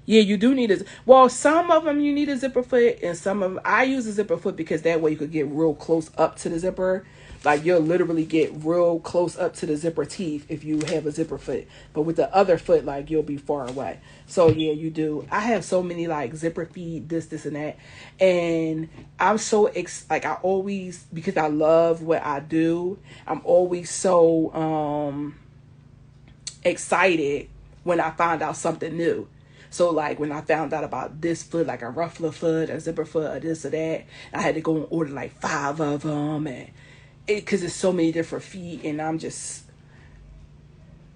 Yeah, you do need some of them you need a zipper foot, and some of them, I use a zipper foot because that way you could get real close up to the zipper. Like you'll literally get real close up to the zipper teeth if you have a zipper foot. But with the other foot, like you'll be far away. So yeah, you do. I have so many like zipper feet, this and that. And I'm so, I always, because I love what I do, I'm always so excited when I find out something new. So like when I found out about this foot, like a ruffler foot, a zipper foot, or this or that, I had to go and order like 5 of them, and because it's so many different feet, and I'm just,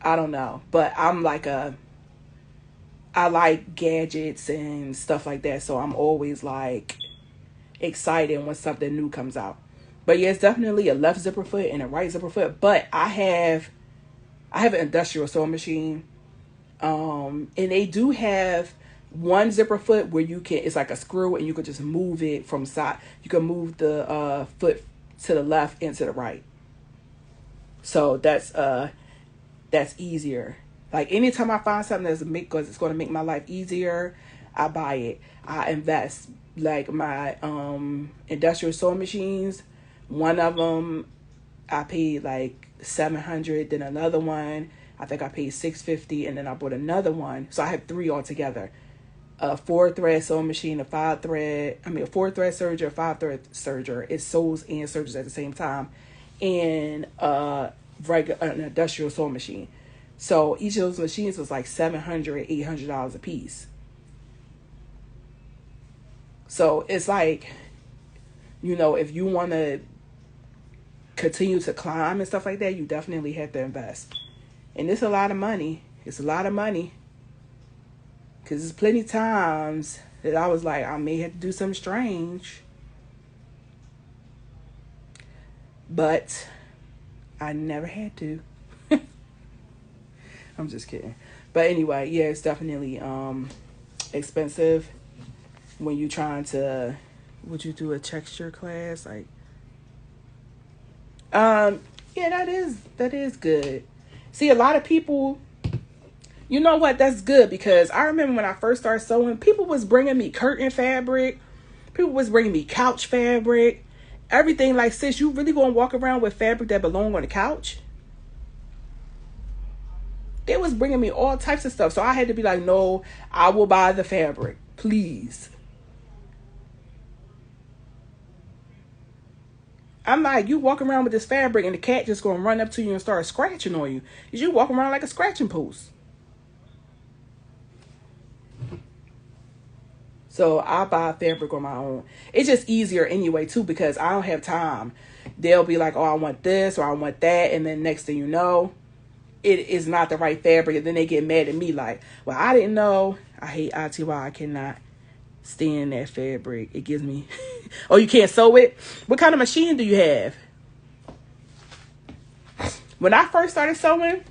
I don't know, but I'm like I like gadgets and stuff like that, so I'm always like excited when something new comes out. But yeah, it's definitely a left zipper foot and a right zipper foot. But I have an industrial sewing machine, and they do have one zipper foot where it's like a screw, and you could just move it from side. You can move the foot to the left and to the right. So that's easier. Like anytime I find something because it's going to make my life easier, I buy it. I invest. Like my industrial sewing machines, one of them I paid like $700. Then another one I think I paid $650, and then I bought another one. So I have 3 altogether. A 4-thread sewing machine, a 4-thread serger, a 5-thread serger. It sews and sergers at the same time, and an industrial sewing machine. So each of those machines was like $700, $800 a piece. So it's like, if you want to continue to climb and stuff like that, you definitely have to invest. And it's a lot of money. It's a lot of money. Because there's plenty of times that I was like, I may have to do something strange. But I never had to. I'm just kidding. But anyway, yeah, it's definitely expensive when you're trying to, would you do a texture class? Like, yeah, that is good. See, a lot of people, you know what? That's good, because I remember when I first started sewing, people was bringing me curtain fabric. People was bringing me couch fabric. Everything like, sis, you really gonna walk around with fabric that belong on the couch? They was bringing me all types of stuff. So I had to be like, no, I will buy the fabric. Please. I'm like, you walk around with this fabric and the cat just gonna run up to you and start scratching on you. You walk around like a scratching post. So I buy fabric on my own. It's just easier anyway too, because I don't have time. They'll be like, oh, I want this or I want that, and then next thing you know, it is not the right fabric, and then they get mad at me like, well, I didn't know. I hate ITY. I cannot stay in that fabric. It gives me. Oh, you can't sew it? What kind of machine do you have? When I first started sewing,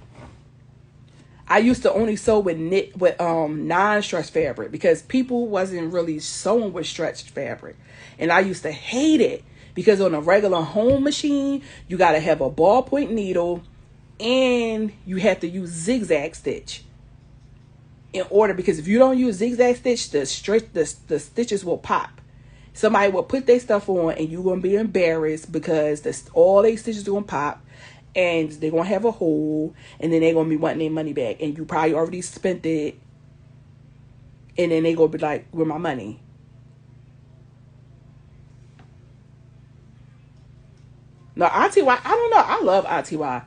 I used to only sew with non-stretch fabric because people wasn't really sewing with stretched fabric. And I used to hate it because on a regular home machine, you got to have a ballpoint needle and you have to use zigzag stitch in order, because if you don't use zigzag stitch, the stitches will pop. Somebody will put their stuff on and you're going to be embarrassed because all their stitches are going to pop. And they're going to have a hole. And then they're going to be wanting their money back. And you probably already spent it. And then they're going to be like, where's my money? No, ITY, I don't know. I love ITY.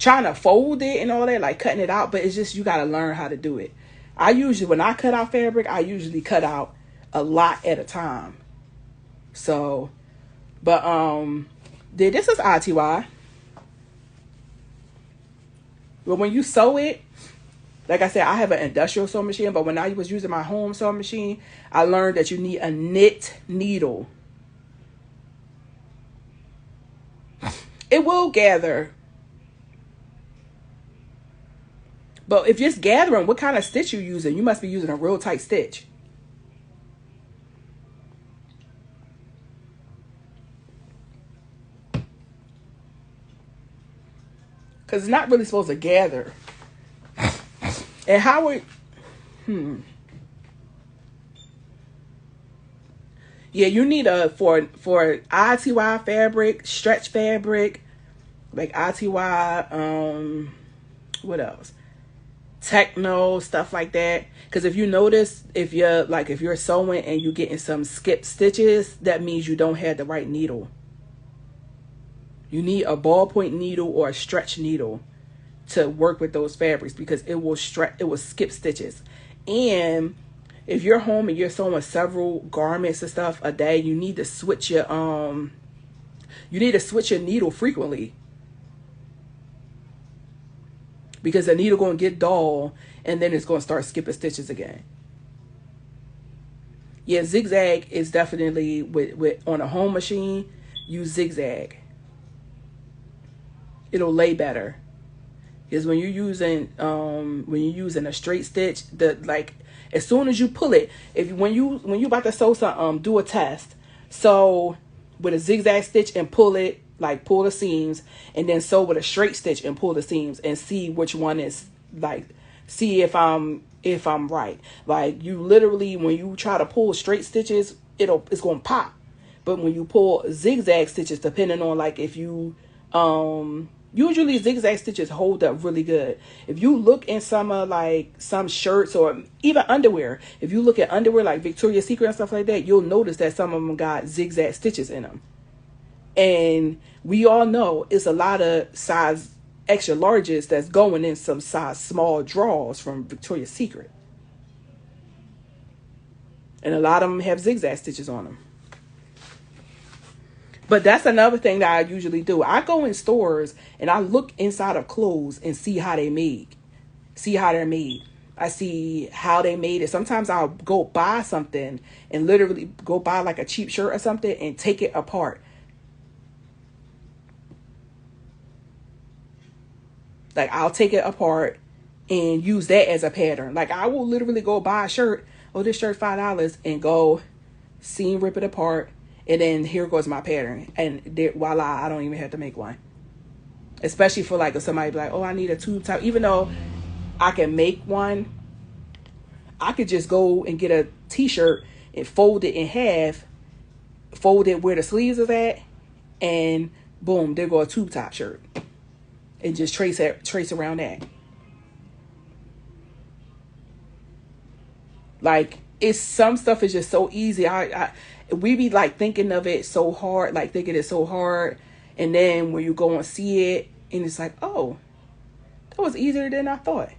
Trying to fold it and all that, like cutting it out. But it's just, you got to learn how to do it. When I cut out fabric, I usually cut out a lot at a time. So, but, this is ITY. But when you sew it, like I said, I have an industrial sewing machine, but when I was using my home sewing machine, I learned that you need a knit needle. It will gather. But if you're just gathering, what kind of stitch you're using? You must be using a real tight stitch. Because it's not really supposed to gather. And how it... Yeah, you need for ITY fabric, stretch fabric, like ITY, what else? Techno, stuff like that. Because if you notice, if you're sewing and you're getting some skip stitches, that means you don't have the right needle. You need a ballpoint needle or a stretch needle to work with those fabrics because it will skip stitches. And if you're home and you're sewing several garments and stuff a day, you need to switch your needle frequently. Because the needle going to get dull and then it's going to start skipping stitches again. Yeah, zigzag is definitely with on a home machine, use zigzag. It'll lay better. Because when you're using a straight stitch, as soon as you pull it, when you about to sew something, do a test. So with a zigzag stitch and pull it, like pull the seams, and then sew with a straight stitch and pull the seams and see which one is see if I'm right. Like you literally, when you try to pull straight stitches, it's gonna pop. But when you pull zigzag stitches, depending on if you usually zigzag stitches hold up really good. If you look in some shirts or even underwear, if you look at underwear like Victoria's Secret and stuff like that, you'll notice that some of them got zigzag stitches in them. And we all know it's a lot of size extra larges that's going in some size small draws from Victoria's Secret. And a lot of them have zigzag stitches on them. But that's another thing that I usually do. I go in stores and I look inside of clothes and see how they're made. I see how they made it. Sometimes I'll go buy something and literally go buy like a cheap shirt or something and take it apart. Like I'll take it apart and use that as a pattern. Like I will literally go buy a shirt. Oh, this shirt $5 and go seam rip it apart. And then here goes my pattern. And voila, I don't even have to make one. Especially for if somebody be like, oh, I need a tube top. Even though I can make one, I could just go and get a t-shirt and fold it in half. Fold it where the sleeves is at. And boom, there go a tube top shirt. And just trace around that. Some stuff is just so easy. We be thinking of it so hard, thinking it so hard. And then when you go and see it, and it's like, oh, that was easier than I thought.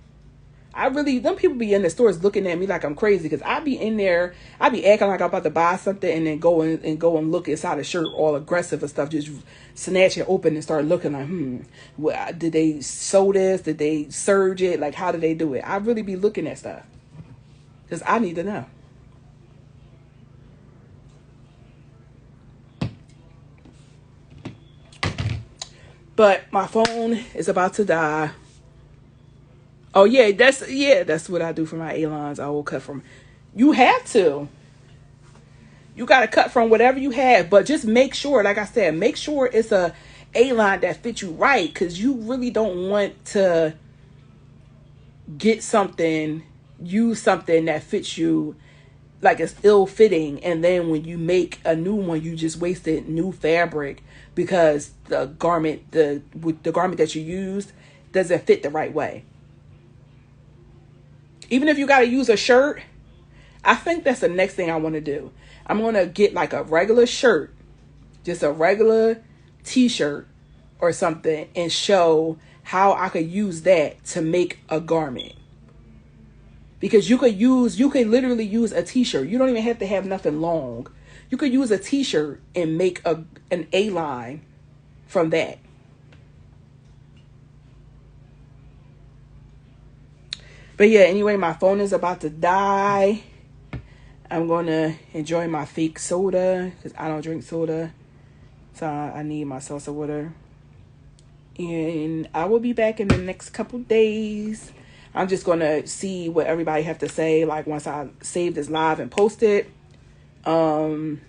Them people be in the stores looking at me like I'm crazy because I be in there, I be acting like I'm about to buy something and then go and look inside the shirt all aggressive and stuff, just snatch it open and start looking did they sew this? Did they serge it? How did they do it? I really be looking at stuff because I need to know. But my phone is about to die. Oh yeah, that's what I do for my A-lines. I will cut from. You have to. You got to cut from whatever you have, but just make sure, like I said, make sure it's a A-line that fits you right, because you really don't want to use something that fits you like it's ill-fitting, and then when you make a new one, you just wasted new fabric because the garment that you used doesn't fit the right way. Even if you got to use a shirt, I think that's the next thing I want to do. I'm going to get like a regular shirt, just a regular t-shirt or something, and show how I could use that to make a garment. Because you could literally use a t-shirt. You don't even have to have nothing long. You could use a t-shirt and make an A-line from that. But yeah, anyway, my phone is about to die. I'm going to enjoy my fake soda because I don't drink soda. So I need my salsa water. And I will be back in the next couple days. I'm just going to see what everybody have to say. Like once I save this live and post it. I'm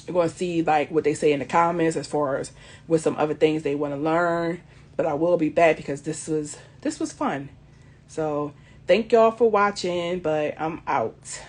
going to see like what they say in the comments as far as what some other things they want to learn. But I will be back because this was fun. So thank y'all for watching, but I'm out.